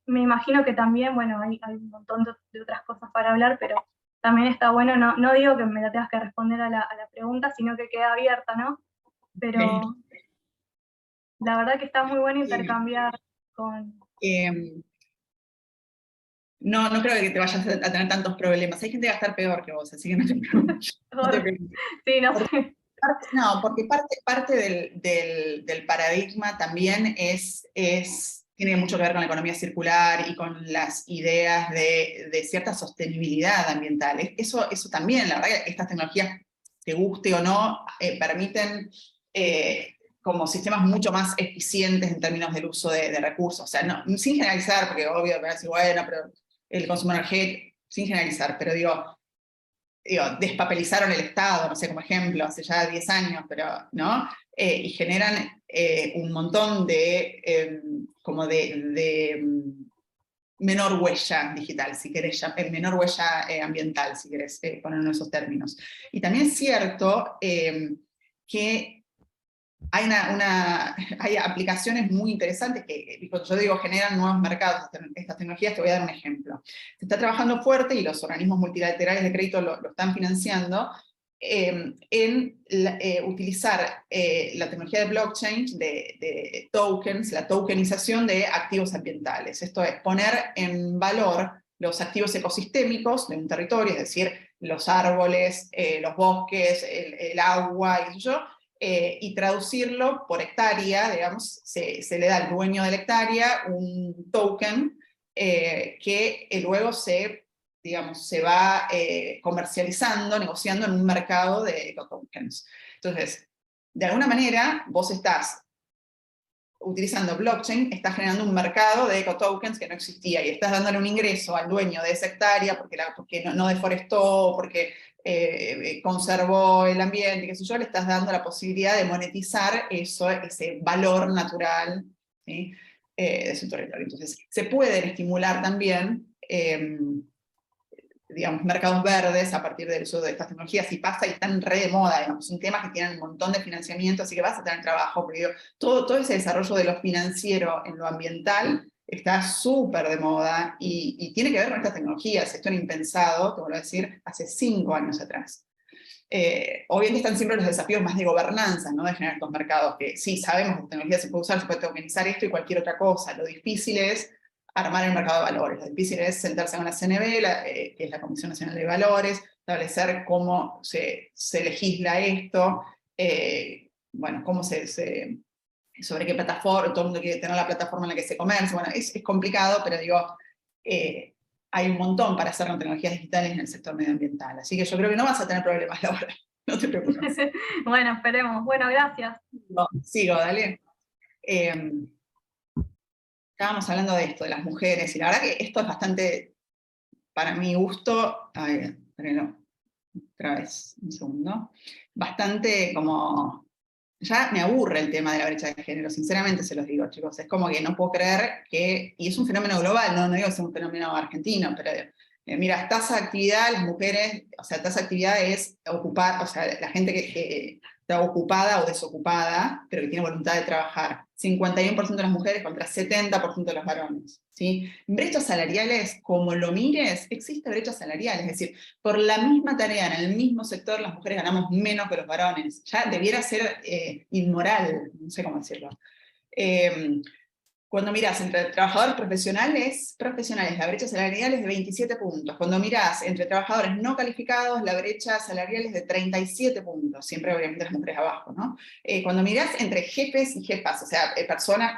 Me imagino que también, bueno, hay un montón de otras cosas para hablar, pero también está bueno, no digo que me la tengas que responder a la pregunta, sino que queda abierta, ¿no? Pero la verdad que está muy bueno intercambiar con... No creo que te vayas a tener tantos problemas. Hay gente que va a estar peor que vos, así que no te preocupes. Sí, no sé. No, porque parte del paradigma también tiene mucho que ver con la economía circular y con las ideas de cierta sostenibilidad ambiental. Eso también, la verdad que estas tecnologías, te guste o no, permiten como sistemas mucho más eficientes en términos del uso de recursos. O sea, no, sin generalizar, porque obvio, me parece, bueno, pero el consumo energético, sin generalizar, pero digo, despapelizaron el Estado, no sé, como ejemplo, hace ya 10 años, pero, ¿no? Y generan un montón como de menor huella digital, si querés, menor huella ambiental, si querés ponerlo en esos términos. Y también es cierto que hay aplicaciones muy interesantes que, cuando yo digo generan nuevos mercados, estas tecnologías, te voy a dar un ejemplo. Se está trabajando fuerte, y los organismos multilaterales de crédito lo están financiando, en utilizar la tecnología de blockchain, de tokens, la tokenización de activos ambientales. Esto es poner en valor los activos ecosistémicos de un territorio, es decir, los árboles, los bosques, el agua, y eso, y traducirlo por hectárea, digamos, se le da al dueño de la hectárea un token que luego se va comercializando, negociando en un mercado de ecotokens. Entonces, de alguna manera, vos estás utilizando blockchain, estás generando un mercado de ecotokens que no existía, y estás dándole un ingreso al dueño de esa hectárea porque no deforestó, porque conservó el ambiente, qué sé yo, le estás dando la posibilidad de monetizar ese valor natural, ¿sí? De su territorio. Entonces, se pueden estimular también, digamos, mercados verdes a partir del uso de estas tecnologías, y pasa y están re de moda, digamos, son temas que tienen un montón de financiamiento, así que vas a tener trabajo, porque digo, todo ese desarrollo de lo financiero en lo ambiental está súper de moda, y tiene que ver con estas tecnologías. Esto era impensado, te vuelvo a decir, hace 5 años atrás. Obviamente están siempre los desafíos más de gobernanza, ¿no? De generar estos mercados, que sí, sabemos que la tecnología se puede usar, se puede tokenizar esto y cualquier otra cosa. Lo difícil es armar el mercado de valores. Lo difícil es sentarse con la CNV, que es la Comisión Nacional de Valores, establecer cómo se legisla esto, bueno, cómo sobre qué plataforma, todo el mundo quiere tener la plataforma en la que se comercia. Bueno, es complicado, pero digo, hay un montón para hacer con tecnologías digitales en el sector medioambiental. Así que yo creo que no vas a tener problemas, Laura. No te preocupes. Bueno, esperemos. Bueno, gracias. No, sigo, dale. Estábamos hablando de esto, de las mujeres, y la verdad que esto es bastante, para mi gusto, otra vez, un segundo, bastante como, ya me aburre el tema de la brecha de género, sinceramente se los digo, chicos, es como que no puedo creer que, y es un fenómeno global, no digo que sea un fenómeno argentino, pero mira, tasa de actividad, las mujeres, o sea, tasa de actividad es ocupar, o sea, la gente que está ocupada o desocupada, pero que tiene voluntad de trabajar. 51% de las mujeres contra 70% de los varones, ¿sí? Brechas salariales, como lo mires, existe brecha salarial, es decir, por la misma tarea en el mismo sector, las mujeres ganamos menos que los varones. Ya debiera ser inmoral, no sé cómo decirlo. Cuando mirás entre trabajadores profesionales, la brecha salarial es de 27 puntos. Cuando mirás entre trabajadores no calificados, la brecha salarial es de 37 puntos. Siempre obviamente las mujeres abajo, ¿no? Cuando mirás entre jefes y jefas, o sea, personas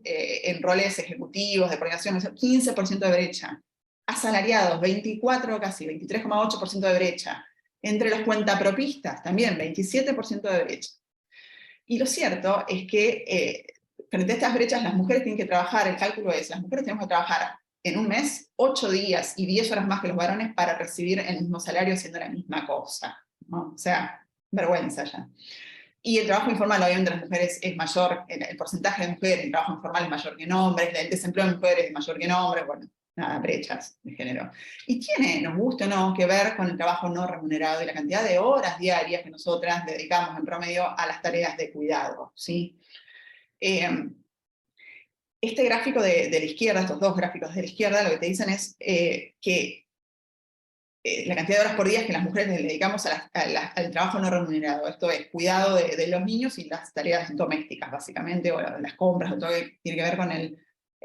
en roles ejecutivos, de coordinación, 15% de brecha. Asalariados, 23,8% de brecha. Entre los cuentapropistas, también 27% de brecha. Y lo cierto es que frente a estas brechas, las mujeres tienen que trabajar, el cálculo es, las mujeres tenemos que trabajar en un mes 8 días y 10 horas más que los varones para recibir el mismo salario haciendo la misma cosa, ¿no? O sea, vergüenza ya. Y el trabajo informal, obviamente, las mujeres es mayor, el porcentaje de mujeres en trabajo informal es mayor que en hombres, el desempleo de mujeres es mayor que en hombres, bueno, nada, brechas de género. Y tiene, nos guste o no, que ver con el trabajo no remunerado y la cantidad de horas diarias que nosotras dedicamos en promedio a las tareas de cuidado, ¿sí? Este gráfico de la izquierda, estos dos gráficos de la izquierda, lo que te dicen es que la cantidad de horas por día que las mujeres le dedicamos al trabajo no remunerado. Esto es cuidado de los niños y las tareas domésticas, básicamente, o las compras, o todo lo que tiene que ver con el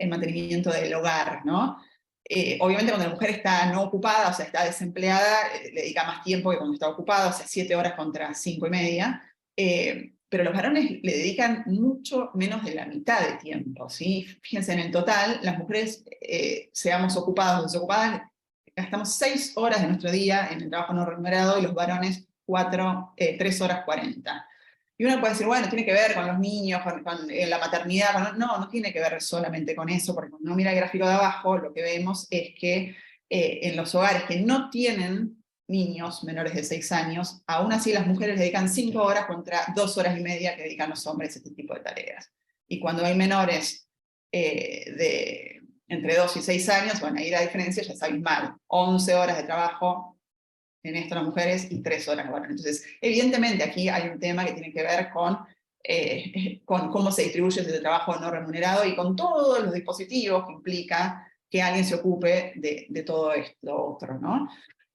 mantenimiento del hogar, ¿no? Obviamente cuando la mujer está no ocupada, o sea, está desempleada, le dedica más tiempo que cuando está ocupada, o sea, 7 horas contra 5,5, pero los varones le dedican mucho menos de la mitad de tiempo, ¿sí? Fíjense, en el total, las mujeres, seamos ocupadas o desocupadas, gastamos 6 horas de nuestro día en el trabajo no remunerado, y los varones 3 horas 40. Y uno puede decir, bueno, tiene que ver con los niños, con la maternidad. No tiene que ver solamente con eso, porque cuando uno mira el gráfico de abajo, lo que vemos es que en los hogares que no tienen niños menores de 6 años, aún así las mujeres dedican 5 horas contra 2 horas y media que dedican los hombres a este tipo de tareas. Y cuando hay menores entre 2 y 6 años, bueno, ahí la diferencia ya es abismal. 11 horas de trabajo en esto las mujeres y 3 horas varones. Entonces, evidentemente aquí hay un tema que tiene que ver con cómo se distribuye ese trabajo no remunerado y con todos los dispositivos que implica que alguien se ocupe de todo esto otro, ¿no?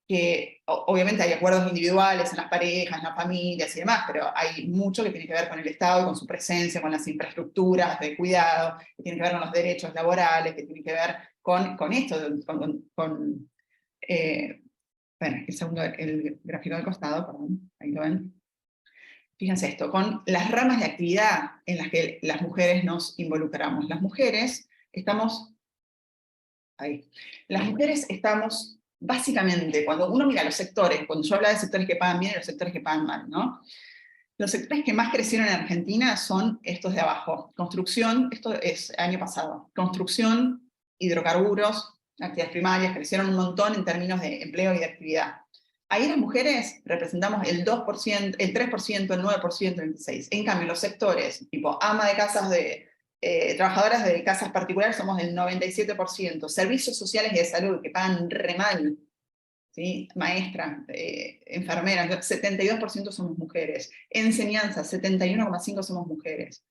Que obviamente hay acuerdos individuales en las parejas, en las familias y demás, pero hay mucho que tiene que ver con el Estado y con su presencia, con las infraestructuras de cuidado, que tiene que ver con los derechos laborales, que tiene que ver con esto, bueno, el gráfico del costado, perdón, ahí lo ven. Fíjense esto, con las ramas de actividad en las que las mujeres nos involucramos. Las mujeres estamos, básicamente, cuando uno mira los sectores, cuando yo hablo de sectores que pagan bien y los sectores que pagan mal, ¿no? Los sectores que más crecieron en Argentina son estos de abajo. Construcción, esto es año pasado. Construcción, hidrocarburos, actividades primarias, crecieron un montón en términos de empleo y de actividad. Ahí las mujeres representamos el 2%, el 3%, el 9%, el 26%. En cambio, los sectores, tipo ama de casas, trabajadoras de casas particulares, somos el 97%. Servicios sociales y de salud, que pagan re mal, ¿sí? Maestra, enfermera, 72% somos mujeres. Enseñanza, 71,5% somos mujeres.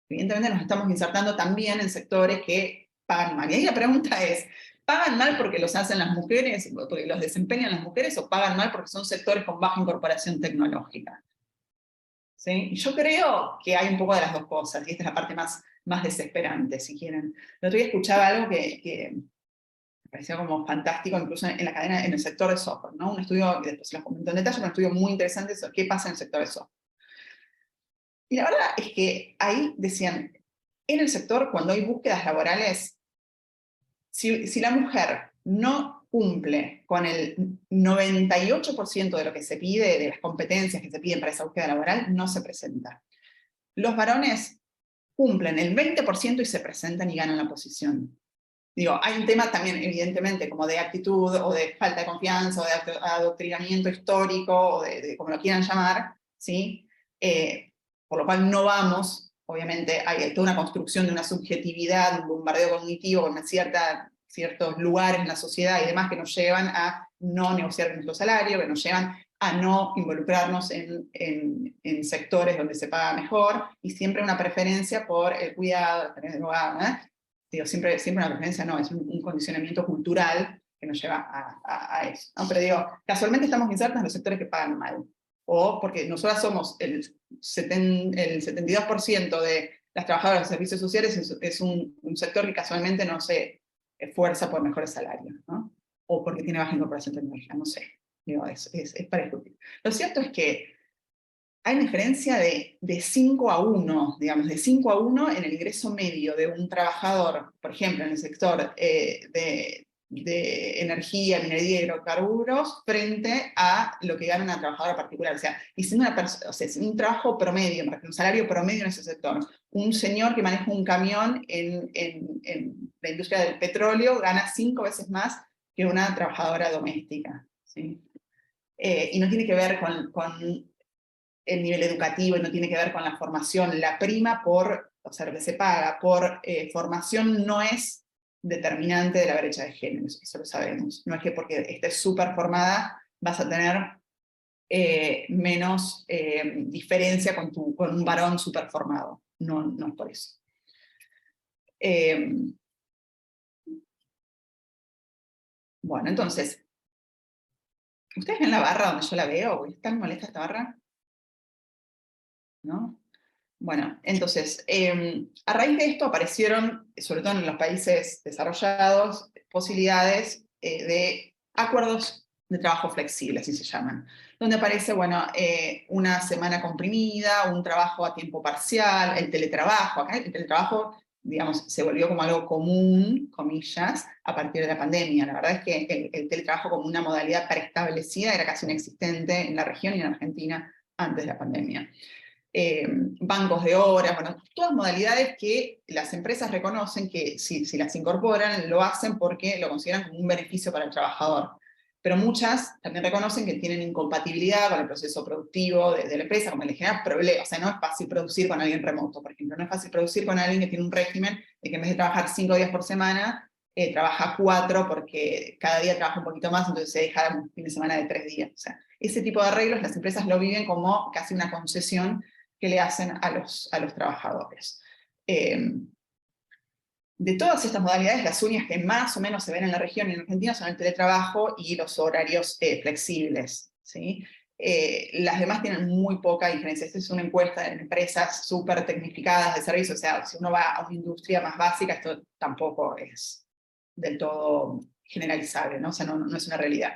Evidentemente nos estamos insertando también en sectores que pagan mal. Y ahí la pregunta es, ¿pagan mal porque los hacen las mujeres, porque los desempeñan las mujeres, o pagan mal porque son sectores con baja incorporación tecnológica? ¿Sí? Y yo creo que hay un poco de las dos cosas, y esta es la parte más desesperante, si quieren. El otro día escuchaba algo que me pareció como fantástico, incluso en la cadena, en el sector de software, ¿no? Un estudio, que después se los comento en detalle, un estudio muy interesante sobre qué pasa en el sector de software. Y la verdad es que ahí decían, en el sector, cuando hay búsquedas laborales, si la mujer no cumple con el 98% de lo que se pide, de las competencias que se piden para esa búsqueda laboral, no se presenta. Los varones cumplen el 20% y se presentan y ganan la posición. Digo, hay un tema también, evidentemente, como de actitud, o de falta de confianza, o de adoctrinamiento histórico, o de como lo quieran llamar, ¿sí? Por lo cual no vamos, obviamente, hay toda una construcción de una subjetividad, un bombardeo cognitivo con ciertos lugares en la sociedad y demás que nos llevan a no negociar nuestro salario, que nos llevan a no involucrarnos en sectores donde se paga mejor, y siempre una preferencia por el cuidado, el hogar, ¿eh? Digo, siempre una preferencia no, es un condicionamiento cultural que nos lleva a eso, ¿no? Pero digo, casualmente estamos insertos en los sectores que pagan mal, o porque nosotras somos el 72% de las trabajadoras de servicios sociales, es un sector que casualmente no se esfuerza por mejores salarios, ¿no? O porque tiene baja incorporación tecnológica, no sé. Digo, es para discutir. Lo cierto es que hay una diferencia de 5-1, digamos, de 5-1 en el ingreso medio de un trabajador, por ejemplo, en el sector de energía, minería y hidrocarburos, frente a lo que gana una trabajadora particular. O sea, y siendo un trabajo promedio, un salario promedio en ese sector, un señor que maneja un camión en la industria del petróleo gana 5 veces más que una trabajadora doméstica, ¿sí? Y no tiene que ver con el nivel educativo, y no tiene que ver con la formación. La prima o sea, lo que se paga por formación no es determinante de la brecha de género, eso lo sabemos. No es que porque estés súper formada vas a tener menos diferencia con un varón súper formado. No es por eso. Bueno, entonces, ¿ustedes ven la barra donde yo la veo? ¿Es tan molesta esta barra? ¿No? Bueno, entonces, a raíz de esto aparecieron, sobre todo en los países desarrollados, posibilidades de acuerdos de trabajo flexible, así se llaman, donde aparece, bueno, una semana comprimida, un trabajo a tiempo parcial, el teletrabajo. Acá el teletrabajo, digamos, se volvió como algo común, comillas, a partir de la pandemia. La verdad es que el teletrabajo como una modalidad preestablecida era casi inexistente en la región y en Argentina antes de la pandemia. Bancos de horas, bueno, todas modalidades que las empresas reconocen que si las incorporan, lo hacen porque lo consideran como un beneficio para el trabajador. Pero muchas también reconocen que tienen incompatibilidad con el proceso productivo de la empresa, como le genera problemas. O sea, no es fácil producir con alguien remoto, por ejemplo. No es fácil producir con alguien que tiene un régimen de que en vez de trabajar 5 días por semana, trabaja 4 porque cada día trabaja un poquito más, entonces se deja un fin de semana de 3 días. O sea, ese tipo de arreglos las empresas lo viven como casi una concesión que le hacen a los trabajadores. De todas estas modalidades, las únicas que más o menos se ven en la región y en Argentina son el teletrabajo y los horarios flexibles, ¿sí? Las demás tienen muy poca diferencia. Esta es una encuesta de empresas súper tecnificadas de servicios, o sea, si uno va a una industria más básica, esto tampoco es del todo generalizable, ¿no? O sea, no es una realidad.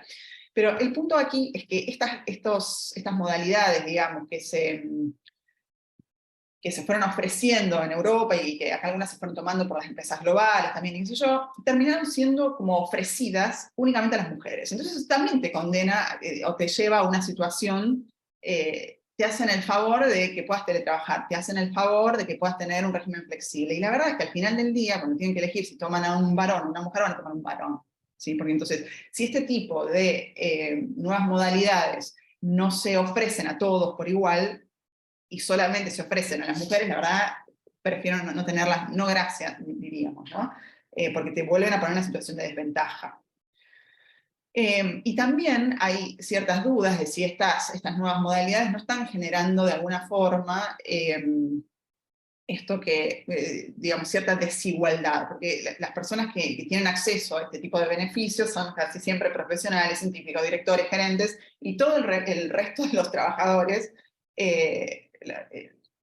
Pero el punto aquí es que estas modalidades, digamos, que se fueron ofreciendo en Europa y que acá algunas se fueron tomando por las empresas globales también, y qué sé yo, terminaron siendo como ofrecidas únicamente a las mujeres. Entonces eso también te condena o te lleva a una situación te hacen el favor de que puedas teletrabajar, te hacen el favor de que puedas tener un régimen flexible. Y la verdad es que al final del día, cuando tienen que elegir si toman a un varón o una mujer, van a tomar un varón. ¿Sí? Porque entonces, si este tipo de nuevas modalidades no se ofrecen a todos por igual, y solamente se ofrecen a las mujeres, la verdad, prefiero no tenerlas, no gracias, diríamos, ¿no? Porque te vuelven a poner en una situación de desventaja. Y también hay ciertas dudas de si estas nuevas modalidades no están generando de alguna forma esto que, digamos, cierta desigualdad, porque las personas que tienen acceso a este tipo de beneficios son casi siempre profesionales, científicos, directores, gerentes, y todo el resto de los trabajadores,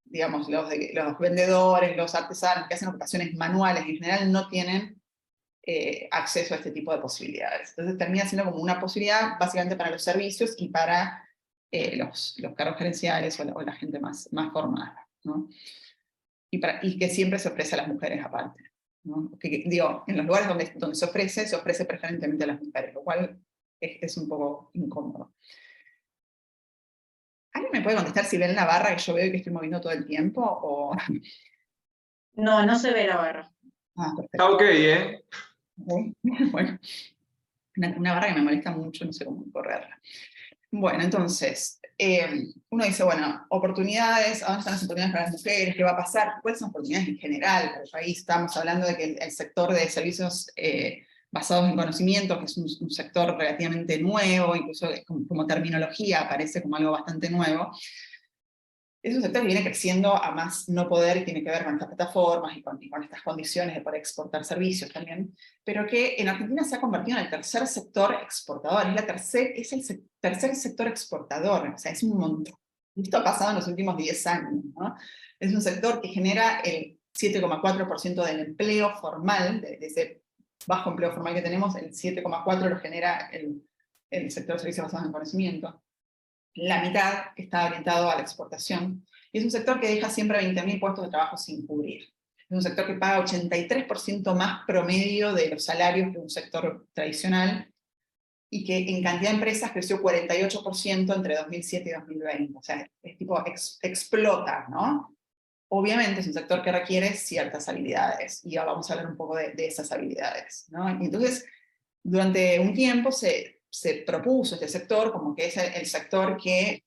digamos, los vendedores, los artesanos que hacen ocupaciones manuales en general no tienen acceso a este tipo de posibilidades. Entonces termina siendo como una posibilidad básicamente para los servicios y para los cargos gerenciales o la gente más formada, ¿no? Y que siempre se ofrece a las mujeres aparte, ¿no? Digo, en los lugares donde se ofrece preferentemente a las mujeres, lo cual es un poco incómodo. ¿Alguien me puede contestar si ven la barra que yo veo y que estoy moviendo todo el tiempo? O... No, no se ve la barra. Ah, perfecto. Está ok, ¿eh? Bueno, una barra que me molesta mucho, no sé cómo correrla. Bueno, entonces, uno dice, bueno, oportunidades, ¿a dónde están las oportunidades para las mujeres? ¿Qué va a pasar? ¿Cuáles son oportunidades en general para el país? Estamos hablando de que el sector de servicios basados en conocimiento, que es un sector relativamente nuevo, incluso como terminología aparece como algo bastante nuevo, es un sector que viene creciendo a más no poder y tiene que ver con estas plataformas y con estas condiciones de poder exportar servicios también, pero que en Argentina se ha convertido en el tercer sector exportador, es el tercer sector exportador, o sea, es un montón. Esto ha pasado en los últimos 10 años, ¿no? Es un sector que genera el 7,4% del empleo formal, de ese bajo empleo formal que tenemos, el 7,4% lo genera el sector de servicios basados en conocimiento. La mitad está orientado a la exportación, y es un sector que deja siempre 20.000 puestos de trabajo sin cubrir. Es un sector que paga 83% más promedio de los salarios que un sector tradicional, y que en cantidad de empresas creció 48% entre 2007 y 2020. O sea, es tipo explota, ¿no? Obviamente es un sector que requiere ciertas habilidades, y ahora vamos a hablar un poco de esas habilidades, ¿no? Y entonces, durante un tiempo se propuso este sector como que es el sector que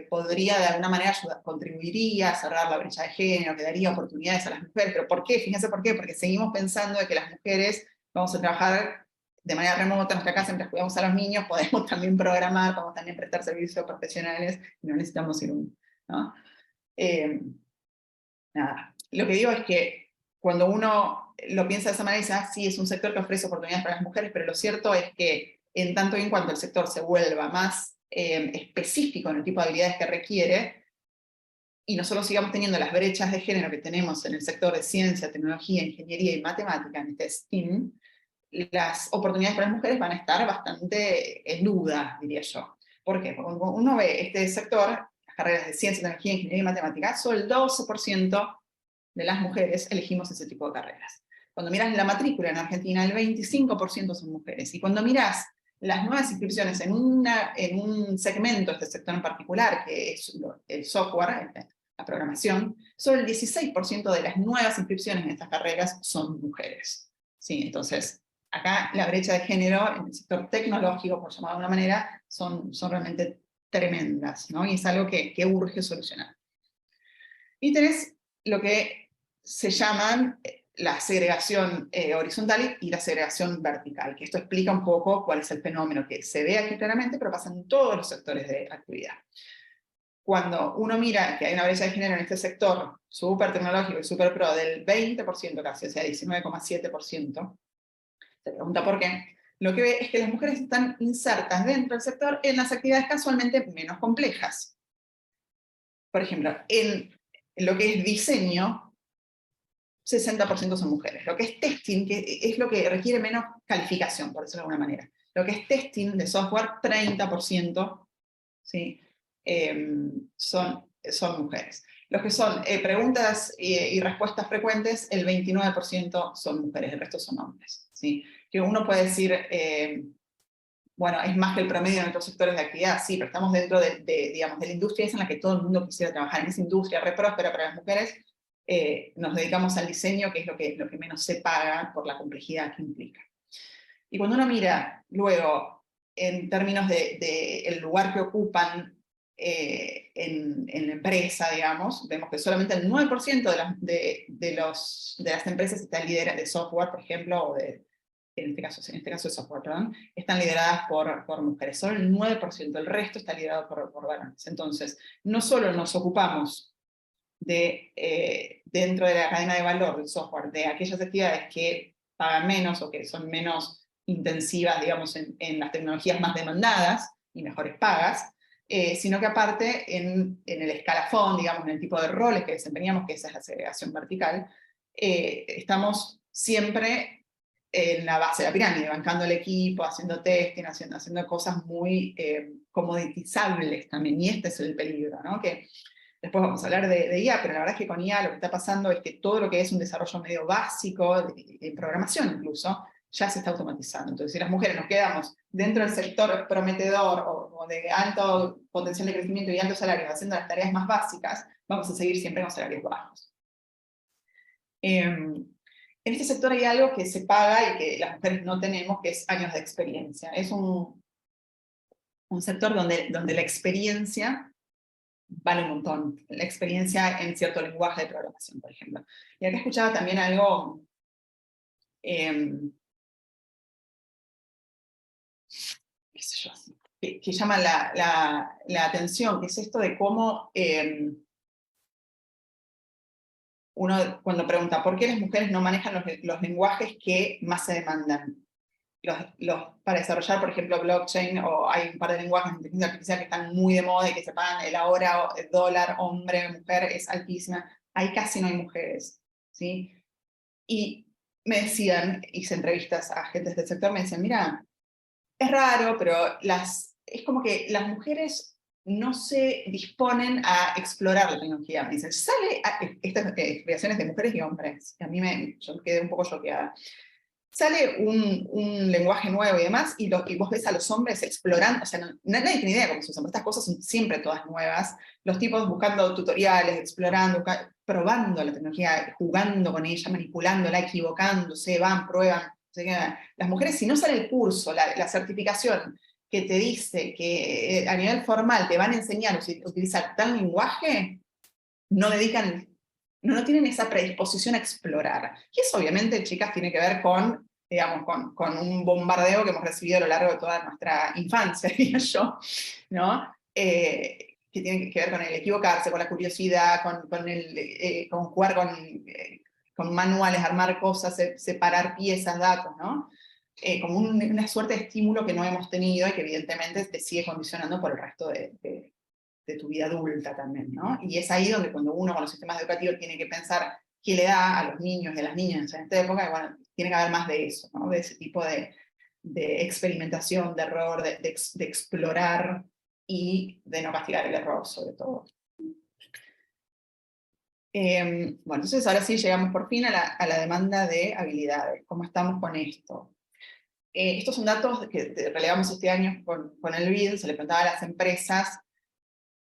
podría de alguna manera contribuiría a cerrar la brecha de género, que daría oportunidades a las mujeres. ¿Pero por qué? Fíjense por qué, porque seguimos pensando de que las mujeres vamos a trabajar de manera remota en nuestra casa mientras cuidamos a los niños, podemos también programar, podemos también prestar servicios profesionales, y no necesitamos ir ¿no? Nada, lo que digo es que cuando uno lo piensa de esa manera, dice, sí, es un sector que ofrece oportunidades para las mujeres, pero lo cierto es que en tanto y en cuanto el sector se vuelva más específico en el tipo de habilidades que requiere, y nosotros sigamos teniendo las brechas de género que tenemos en el sector de ciencia, tecnología, ingeniería y matemática, en este STEAM, las oportunidades para las mujeres van a estar bastante en duda, diría yo. ¿Por qué? Porque cuando uno ve este sector, las carreras de ciencia, tecnología, ingeniería y matemática, solo el 12% de las mujeres elegimos ese tipo de carreras. Cuando miras la matrícula en Argentina, el 25% son mujeres. Y cuando miras las nuevas inscripciones en un segmento de este sector en particular, que es el software, la programación, solo el 16% de las nuevas inscripciones en estas carreras son mujeres. ¿Sí? Entonces, acá la brecha de género en el sector tecnológico, por llamarlo de una manera, son realmente tremendas, ¿no? Y es algo que urge solucionar. Y tenés lo que se llaman la segregación horizontal y la segregación vertical, que esto explica un poco cuál es el fenómeno que se ve aquí claramente, pero pasa en todos los sectores de actividad. Cuando uno mira que hay una brecha de género en este sector súper tecnológico y súper pro del 20% casi, o sea, 19,7%, se pregunta por qué. Lo que ve es que las mujeres están insertas dentro del sector en las actividades casualmente menos complejas. Por ejemplo, en lo que es diseño, 60% son mujeres. Lo que es testing, que es lo que requiere menos calificación, por decirlo de alguna manera. Lo que es testing de software, 30%, ¿sí? Son mujeres. Los que son preguntas y respuestas frecuentes, el 29% son mujeres, el resto son hombres, ¿sí? Que uno puede decir, bueno, es más que el promedio en otros sectores de actividad, sí, pero estamos dentro digamos, de la industria esa en la que todo el mundo quisiera trabajar, en esa industria re próspera para las mujeres. Nos dedicamos al diseño, que es lo que menos se paga por la complejidad que implica. Y cuando uno mira luego, en términos de el lugar que ocupan en la empresa, digamos, vemos que solamente el 9% de las empresas están lideradas, de software, por ejemplo, o en este caso de software, perdón, están lideradas por mujeres. Solo el 9%, el resto está liderado por varones. Entonces, no solo nos ocupamos dentro de la cadena de valor del software, de aquellas actividades que pagan menos o que son menos intensivas, digamos, en las tecnologías más demandadas y mejores pagas, sino que aparte en el escalafón, digamos, en el tipo de roles que desempeñamos, que esa es la segregación vertical, estamos siempre en la base de la pirámide, bancando el equipo, haciendo testing, haciendo cosas muy comoditizables también, y este es el peligro, ¿no? Que después vamos a hablar de IA, pero la verdad es que con IA lo que está pasando es que todo lo que es un desarrollo medio básico, de programación incluso, ya se está automatizando. Entonces, si las mujeres nos quedamos dentro del sector prometedor o de alto potencial de crecimiento y alto salario, haciendo las tareas más básicas, vamos a seguir siempre con salarios bajos. En este sector hay algo que se paga y que las mujeres no tenemos, que es años de experiencia. Es un sector donde la experiencia vale un montón. La experiencia en cierto lenguaje de programación, por ejemplo. Y acá escuchaba también algo qué sé yo, que llama la atención, que es esto de cómo uno cuando pregunta ¿por qué las mujeres no manejan los lenguajes que más se demandan? Para desarrollar, por ejemplo, blockchain, o hay un par de lenguajes de inteligencia artificial que están muy de moda y que se pagan la hora, el dólar, hombre, mujer, es altísima. Ahí casi no hay mujeres, ¿sí? Y me decían, hice entrevistas a agentes del sector, me decían, mira, es raro, pero es como que las mujeres no se disponen a explorar la tecnología. Me dicen, estas explicaciones de mujeres y hombres, y a mí yo quedé un poco choqueada. Sale un lenguaje nuevo y demás, y vos ves a los hombres explorando, o sea, nadie tiene idea cómo se usan, estas cosas son siempre todas nuevas, los tipos buscando tutoriales, explorando, probando la tecnología, jugando con ella, manipulándola, equivocándose, van, prueban. O sea, las mujeres, si no sale el curso, la certificación que te dice que a nivel formal te van a enseñar a utilizar tal lenguaje, no tienen esa predisposición a explorar. Y eso obviamente, chicas, tiene que ver con, digamos, con un bombardeo que hemos recibido a lo largo de toda nuestra infancia, diría yo, ¿no? Que tiene que ver con el equivocarse, con la curiosidad, con jugar con manuales, armar cosas, separar piezas, datos, ¿no? Como una suerte de estímulo que no hemos tenido y que evidentemente te sigue condicionando por el resto de tu vida adulta también, ¿no? Y es ahí donde cuando uno con los sistemas educativos tiene que pensar qué le da a los niños y a las niñas en esta época, bueno, tiene que haber más de eso, ¿no? De ese tipo de experimentación, de error, de explorar y de no castigar el error, sobre todo. Bueno, entonces ahora sí llegamos por fin a la demanda de habilidades. ¿Cómo estamos con esto? Estos son datos que relevamos este año con el BID, se le preguntaba a las empresas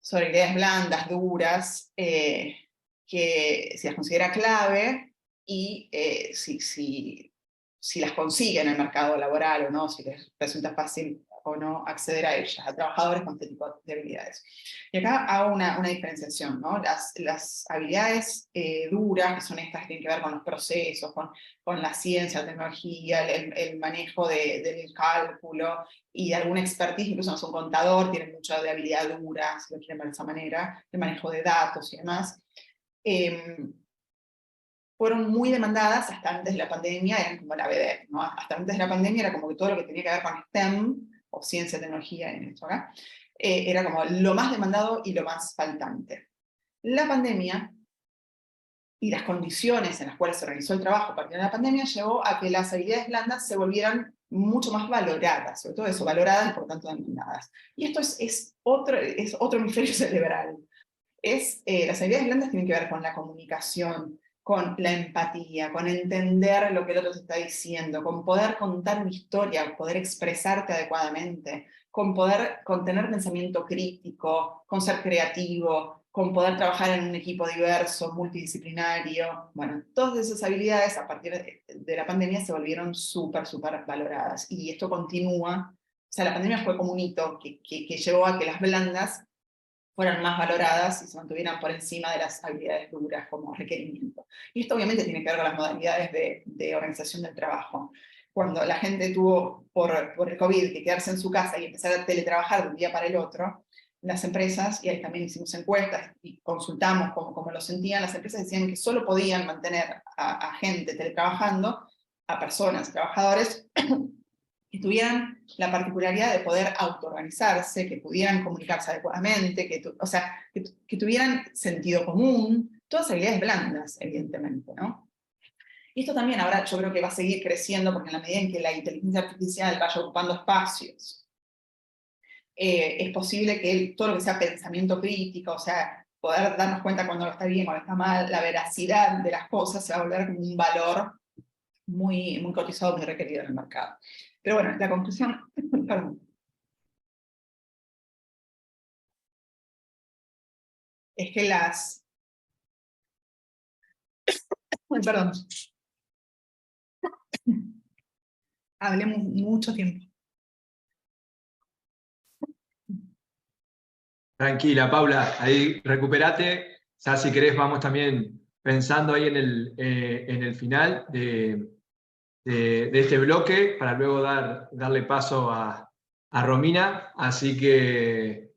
sobre habilidades blandas, duras, que si las considera clave y si las consigue en el mercado laboral o no, si les resulta fácil o no acceder a ellas, a trabajadores con este tipo de habilidades. Y acá hago una diferenciación, ¿no? Las habilidades duras, que son estas que tienen que ver con los procesos, con la ciencia, la tecnología, el manejo del cálculo, y alguna expertise, incluso no es un contador, tiene mucha de habilidad dura, si lo quieren ver de esa manera, el manejo de datos y demás. Fueron muy demandadas hasta antes de la pandemia, eran como la vedette, ¿no? Hasta antes de la pandemia era como que todo lo que tenía que ver con STEM, o ciencia, tecnología, en esto acá, era como lo más demandado y lo más faltante. La pandemia y las condiciones en las cuales se organizó el trabajo a partir de la pandemia llevó a que las habilidades blandas se volvieran mucho más valoradas, sobre todo eso, valoradas y por tanto demandadas. Y esto es otro hemisferio cerebral. Las habilidades blandas tienen que ver con la comunicación, con la empatía, con entender lo que el otro te está diciendo, con poder contar una historia, poder expresarte adecuadamente, con tener pensamiento crítico, con ser creativo, con poder trabajar en un equipo diverso, multidisciplinario. Bueno, todas esas habilidades a partir de la pandemia se volvieron súper valoradas. Y esto continúa. O sea, la pandemia fue como un hito que llevó a que las blandas fueran más valoradas y se mantuvieran por encima de las habilidades duras como requerimiento. Y esto obviamente tiene que ver con las modalidades de organización del trabajo. Cuando la gente tuvo por el COVID que quedarse en su casa y empezar a teletrabajar de un día para el otro, las empresas, y ahí también hicimos encuestas y consultamos cómo lo sentían, las empresas decían que solo podían mantener a gente teletrabajando, a personas, trabajadores, que tuvieran la particularidad de poder autoorganizarse, que pudieran comunicarse adecuadamente, que tuvieran sentido común, todas habilidades blandas, evidentemente, ¿no? Y esto también ahora yo creo que va a seguir creciendo, porque en la medida en que la inteligencia artificial vaya ocupando espacios, es posible que todo lo que sea pensamiento crítico, o sea, poder darnos cuenta cuando está bien, cuando está mal, la veracidad de las cosas se va a volver como un valor muy, muy cotizado, muy requerido en el mercado. Pero bueno, la conclusión, perdón, es que perdón, hablé mucho tiempo. Tranquila, Paula, ahí recuperate. Ya si querés vamos también pensando ahí en el final de este bloque para luego darle paso a Romina. Así que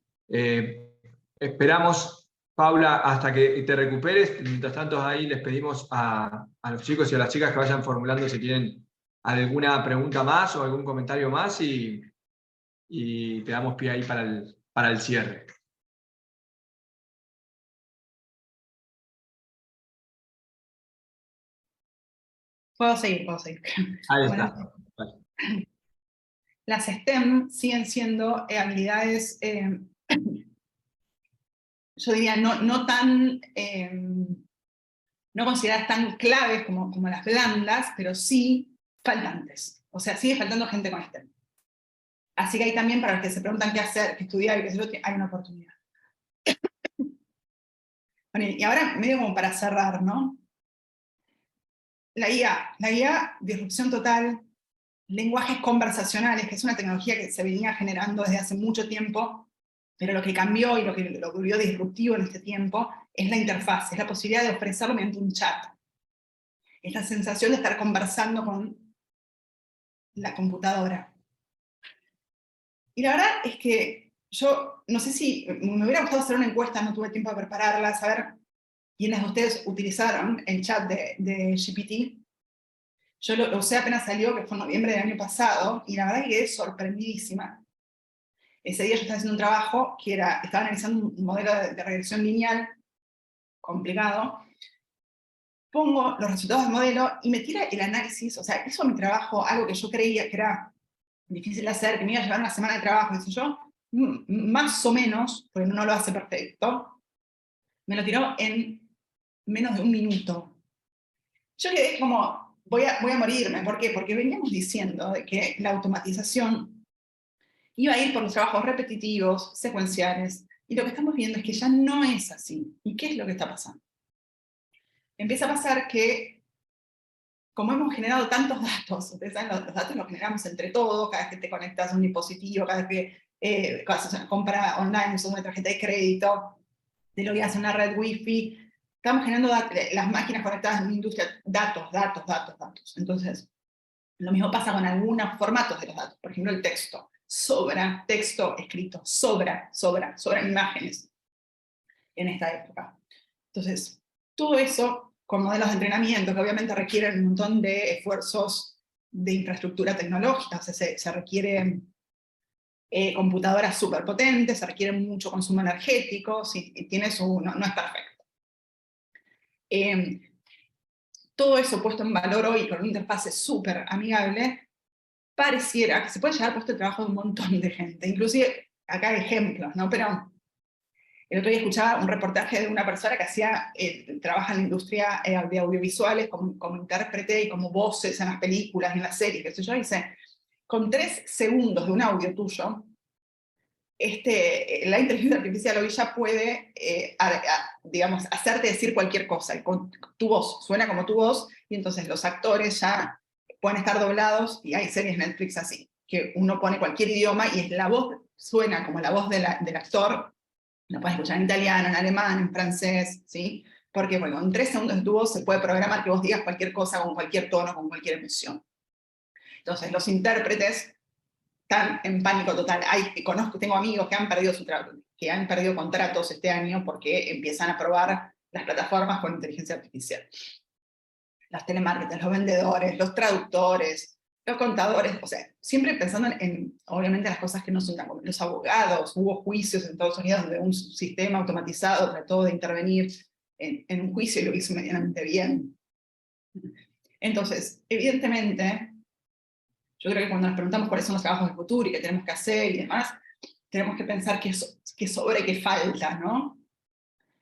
esperamos, Paula, hasta que te recuperes. Mientras tanto ahí les pedimos a los chicos y a las chicas que vayan formulando si tienen alguna pregunta más o algún comentario más y te damos pie ahí para el cierre. Puedo seguir. Ahí está. Bueno, las STEM siguen siendo habilidades, yo diría, no consideradas tan claves como las blandas, pero sí faltantes. O sea, sigue faltando gente con STEM. Así que ahí también, para los que se preguntan qué hacer, qué estudiar y qué hacer, hay una oportunidad. Bueno, y ahora, medio como para cerrar, ¿no? La IA, disrupción total, lenguajes conversacionales, que es una tecnología que se venía generando desde hace mucho tiempo, pero lo que cambió y lo que volvió disruptivo en este tiempo es la interfaz, es la posibilidad de expresarlo mediante un chat. Es la sensación de estar conversando con la computadora. Y la verdad es que yo no sé si me hubiera gustado hacer una encuesta, no tuve tiempo de prepararla, saber quiénes de ustedes utilizaron el chat de GPT. Yo lo usé apenas salió, que fue en noviembre del año pasado, y la verdad que quedé sorprendidísima. Ese día yo estaba haciendo un trabajo que estaba analizando un modelo de regresión lineal complicado. Pongo los resultados del modelo y me tira el análisis, o sea, hizo mi trabajo, algo que yo creía que era difícil de hacer, que me iba a llevar una semana de trabajo, qué sé yo, más o menos, porque no lo hace perfecto, me lo tiró en menos de un minuto. Yo quedé como, voy a morirme. ¿Por qué? Porque veníamos diciendo de que la automatización iba a ir por los trabajos repetitivos, secuenciales, y lo que estamos viendo es que ya no es así. ¿Y qué es lo que está pasando? Empieza a pasar que, como hemos generado tantos datos, ustedes saben, los datos los generamos entre todos, cada vez que te conectas a un dispositivo, cada vez que haces una compra online, usas una tarjeta de crédito, te logueas en una red wifi, estamos generando las máquinas conectadas en una industria, datos. Entonces, lo mismo pasa con algunos formatos de los datos, por ejemplo el texto. Sobra texto escrito, sobran imágenes en esta época. Entonces, todo eso con modelos de entrenamiento que obviamente requieren un montón de esfuerzos de infraestructura tecnológica, o sea, se requieren computadoras súper potentes, se requiere mucho consumo energético, no es perfecto. Todo eso puesto en valor hoy con una interfaz súper amigable, pareciera que se puede llevar puesto el trabajo de un montón de gente. Inclusive, acá hay ejemplos, ¿no? Pero El otro día escuchaba un reportaje de una persona que trabaja en la industria de audiovisuales como intérprete y como voces en las películas, en las series, qué sé yo, y dice, con 3 segundos de un audio tuyo, la inteligencia artificial hoy ya puede, digamos, hacerte decir cualquier cosa, y con tu voz, suena como tu voz, y entonces los actores ya pueden estar doblados, y hay series Netflix así, que uno pone cualquier idioma y la voz suena como la voz del actor, lo puedes escuchar en italiano, en alemán, en francés, ¿sí? Porque, bueno, en 3 segundos de tu voz se puede programar que vos digas cualquier cosa con cualquier tono, con cualquier emoción. Entonces, los intérpretes están en pánico total. Tengo amigos que han perdido que han perdido contratos este año porque empiezan a probar las plataformas con inteligencia artificial. Los telemarketers, los vendedores, los traductores, los contadores, o sea, siempre pensando obviamente, las cosas que no son tan comunes. Los abogados, hubo juicios en Estados Unidos donde un sistema automatizado trató de intervenir en un juicio y lo hizo medianamente bien. Entonces, evidentemente, yo creo que cuando nos preguntamos cuáles son los trabajos del futuro y qué tenemos que hacer y demás, tenemos que pensar qué sobra y qué falta, ¿no?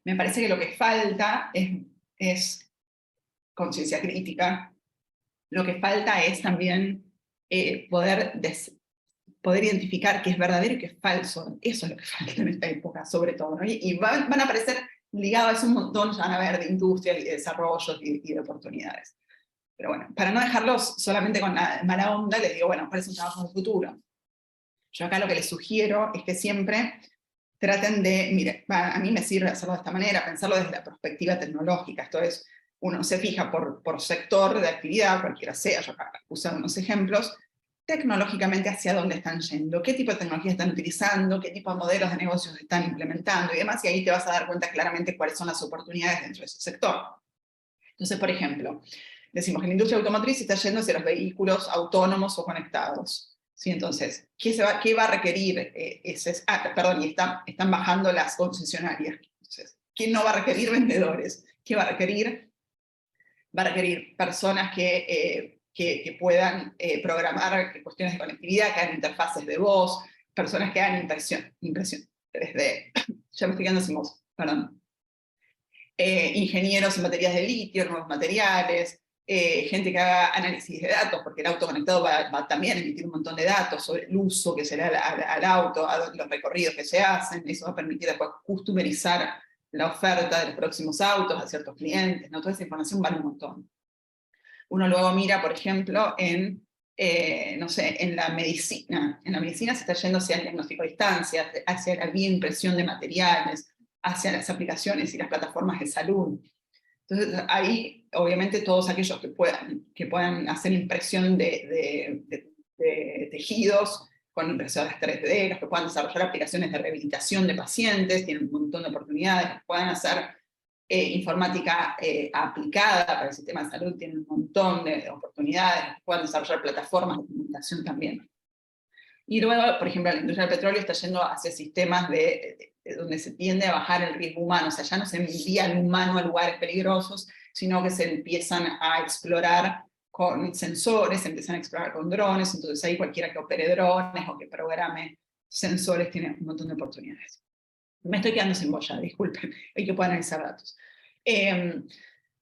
Me parece que lo que falta es conciencia crítica. Lo que falta es también poder identificar qué es verdadero y qué es falso. Eso es lo que falta en esta época, sobre todo, ¿no? Y van a aparecer ligados a eso un montón, van a ver, de industrias y de desarrollos y de oportunidades. Pero bueno, para no dejarlos solamente con la mala onda, les digo, bueno, ¿cuáles son los trabajos del futuro? Yo acá lo que les sugiero es que siempre traten de, mire, a mí me sirve hacerlo de esta manera, pensarlo desde la perspectiva tecnológica. Esto es, uno se fija por sector de actividad, cualquiera sea, yo acá puse unos ejemplos, tecnológicamente hacia dónde están yendo, qué tipo de tecnología están utilizando, qué tipo de modelos de negocios están implementando y demás, y ahí te vas a dar cuenta claramente cuáles son las oportunidades dentro de ese sector. Entonces, por ejemplo, decimos que la industria automotriz está yendo hacia los vehículos autónomos o conectados. ¿Sí? Entonces, ¿qué va a requerir? Y están bajando las concesionarias. Entonces, ¿qué no va a requerir? Vendedores. ¿Qué va a requerir? Va a requerir personas que puedan programar cuestiones de conectividad, que hagan interfaces de voz, personas que hagan impresión 3D. Ya me estoy quedando sin voz, perdón. Ingenieros en baterías de litio, nuevos materiales, gente que haga análisis de datos, porque el auto conectado va también a emitir un montón de datos sobre el uso que se le da al auto, a los recorridos que se hacen. Eso va a permitir después customerizar la oferta de los próximos autos a ciertos clientes, ¿no? Toda esa información vale un montón. Uno luego mira, por ejemplo, no sé, en la medicina. En la medicina se está yendo hacia el diagnóstico a distancia, hacia la bioimpresión de materiales, hacia las aplicaciones y las plataformas de salud. Entonces, ahí, obviamente, todos aquellos que puedan hacer impresión de tejidos con impresoras 3D, los que puedan desarrollar aplicaciones de rehabilitación de pacientes, tienen un montón de oportunidades, que puedan hacer informática aplicada para el sistema de salud, tienen un montón de oportunidades, que puedan desarrollar plataformas de comunicación también. Y luego, por ejemplo, la industria del petróleo está yendo hacia sistemas donde se tiende a bajar el riesgo humano, o sea, ya no se envía al humano a lugares peligrosos, sino que se empiezan a explorar con sensores, se empiezan a explorar con drones, entonces ahí cualquiera que opere drones o que programe sensores tiene un montón de oportunidades. Me estoy quedando sin voz ya, disculpen, hay que poder analizar datos.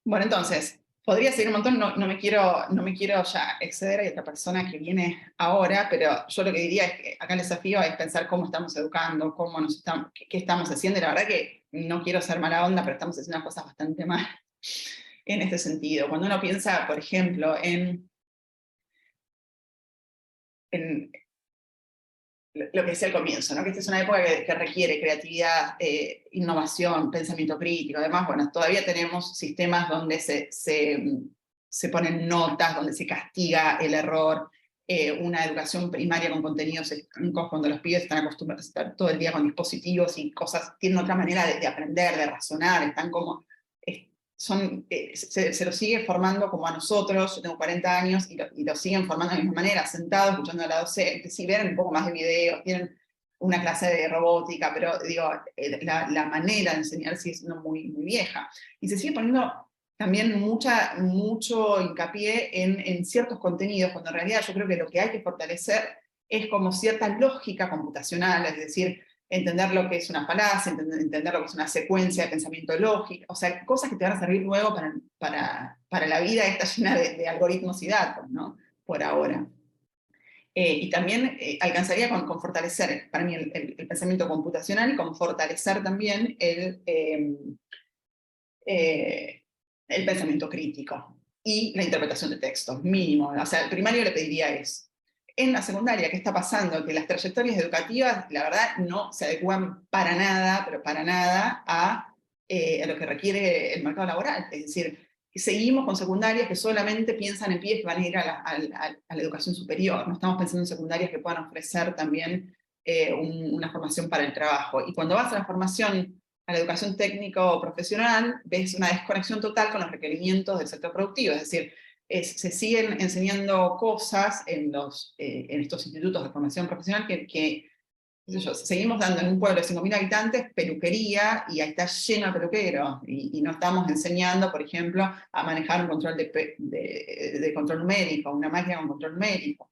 Bueno, entonces, podría seguir un montón, no me quiero ya exceder, hay otra persona que viene ahora, pero yo lo que diría es que acá el desafío es pensar cómo estamos educando, qué estamos haciendo, y la verdad que no quiero ser mala onda, pero estamos haciendo las cosas bastante mal en este sentido. Cuando uno piensa, por ejemplo, en lo que decía al comienzo, ¿no? Que esta es una época que requiere creatividad, innovación, pensamiento crítico. Además, bueno, todavía tenemos sistemas donde se ponen notas, donde se castiga el error, una educación primaria con contenidos electrónicos, cuando los pibes están acostumbrados a estar todo el día con dispositivos y cosas, tienen otra manera de aprender, de razonar, están como... se los sigue formando como a nosotros, yo tengo 40 años, y lo siguen formando de la misma manera, sentados, escuchando a la docente, si ven un poco más de videos, tienen una clase de robótica, pero digo, la manera de enseñar sigue siendo muy, muy vieja. Y se sigue poniendo también mucho hincapié en ciertos contenidos, cuando en realidad yo creo que lo que hay que fortalecer es como cierta lógica computacional, es decir, entender lo que es una falacia, entender lo que es una secuencia de pensamiento lógico, o sea, cosas que te van a servir luego para la vida esta llena de algoritmos y datos, ¿no? Por ahora. Y también alcanzaría con fortalecer, para mí, el pensamiento computacional y con fortalecer también el pensamiento crítico y la interpretación de textos, mínimo. O sea, el primario le pediría eso. En la secundaria, ¿qué está pasando? Que las trayectorias educativas, la verdad, no se adecúan para nada, pero para nada, a lo que requiere el mercado laboral. Es decir, seguimos con secundarias que solamente piensan en pibes que van a ir a la educación superior. No estamos pensando en secundarias que puedan ofrecer también una formación para el trabajo. Y cuando vas a la formación, a la educación técnico-profesional, ves una desconexión total con los requerimientos del sector productivo. Es decir, se siguen enseñando cosas en estos institutos de formación profesional que qué sé yo, seguimos dando en un pueblo de 5.000 habitantes peluquería y ahí está lleno de peluqueros y no estamos enseñando, por ejemplo, a manejar un control de control numérico, una máquina con control numérico.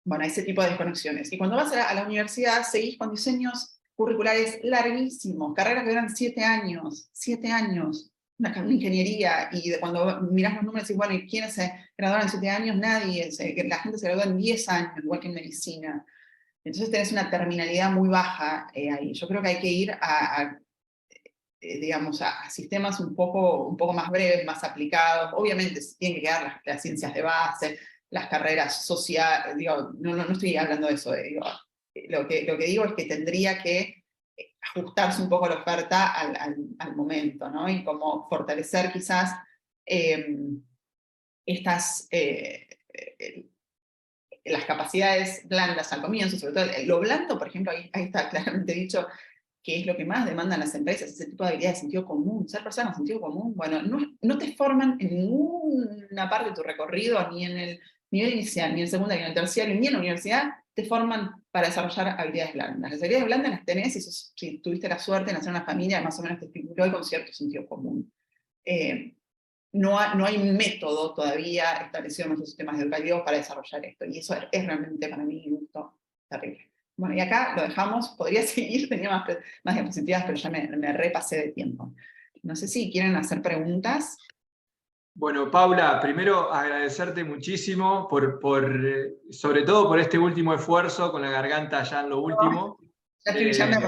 Bueno, ese tipo de desconexiones. Y cuando vas a la universidad, seguís con diseños curriculares larguísimos, carreras que duran 7 años, una ingeniería, y cuando mirás los números, decís, bueno, ¿y quiénes se graduaron en 7 años? Nadie, la gente se gradúa en 10 años, igual que en medicina. Entonces tenés una terminalidad muy baja ahí. Yo creo que hay que ir digamos, a sistemas un poco más breves, más aplicados. Obviamente tienen que quedar las ciencias de base, las carreras sociales, digo, no estoy hablando de eso, digo, lo que digo es que tendría que ajustarse un poco la oferta al momento, ¿no? Y como fortalecer quizás las capacidades blandas al comienzo, sobre todo lo blando, por ejemplo, ahí está claramente dicho que es lo que más demandan las empresas, ese tipo de habilidades de sentido común, ser persona con sentido común. Bueno, no te forman en ninguna parte de tu recorrido, ni en el nivel inicial, ni en el secundario, ni en el terciario, ni en la universidad, te forman para desarrollar habilidades blandas. Las habilidades blandas las tenés si tuviste la suerte de nacer en una familia que más o menos te estimuló y con cierto sentido común. No hay método todavía establecido en nuestros sistemas educativos para desarrollar esto, y eso es realmente para mí un gusto terrible. Bueno, y acá lo dejamos, podría seguir, tenía más diapositivas, pero ya me repasé de tiempo. No sé si quieren hacer preguntas. Bueno, Paula, primero agradecerte muchísimo, sobre todo por este último esfuerzo, con la garganta ya en lo último. Ya me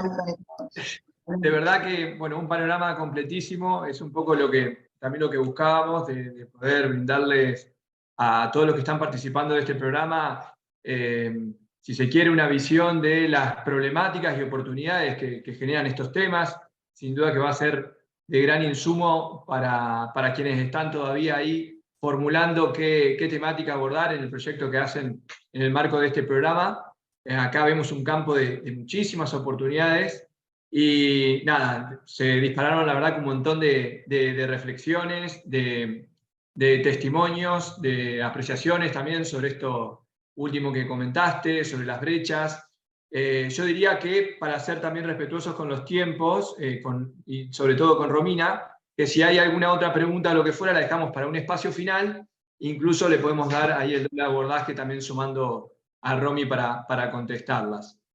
de verdad que, bueno, un panorama completísimo, es un poco también lo que buscábamos, de poder brindarles a todos los que están participando de este programa, si se quiere, una visión de las problemáticas y oportunidades que generan estos temas. Sin duda que va a ser de gran insumo para quienes están todavía ahí formulando qué temática abordar en el proyecto que hacen en el marco de este programa. Acá vemos un campo de muchísimas oportunidades y nada, se dispararon la verdad un montón de reflexiones, de testimonios, de apreciaciones también sobre esto último que comentaste, sobre las brechas. Yo diría que para ser también respetuosos con los tiempos, y sobre todo con Romina, que si hay alguna otra pregunta o lo que fuera, la dejamos para un espacio final, incluso le podemos dar ahí el abordaje también sumando a Romy para contestarlas.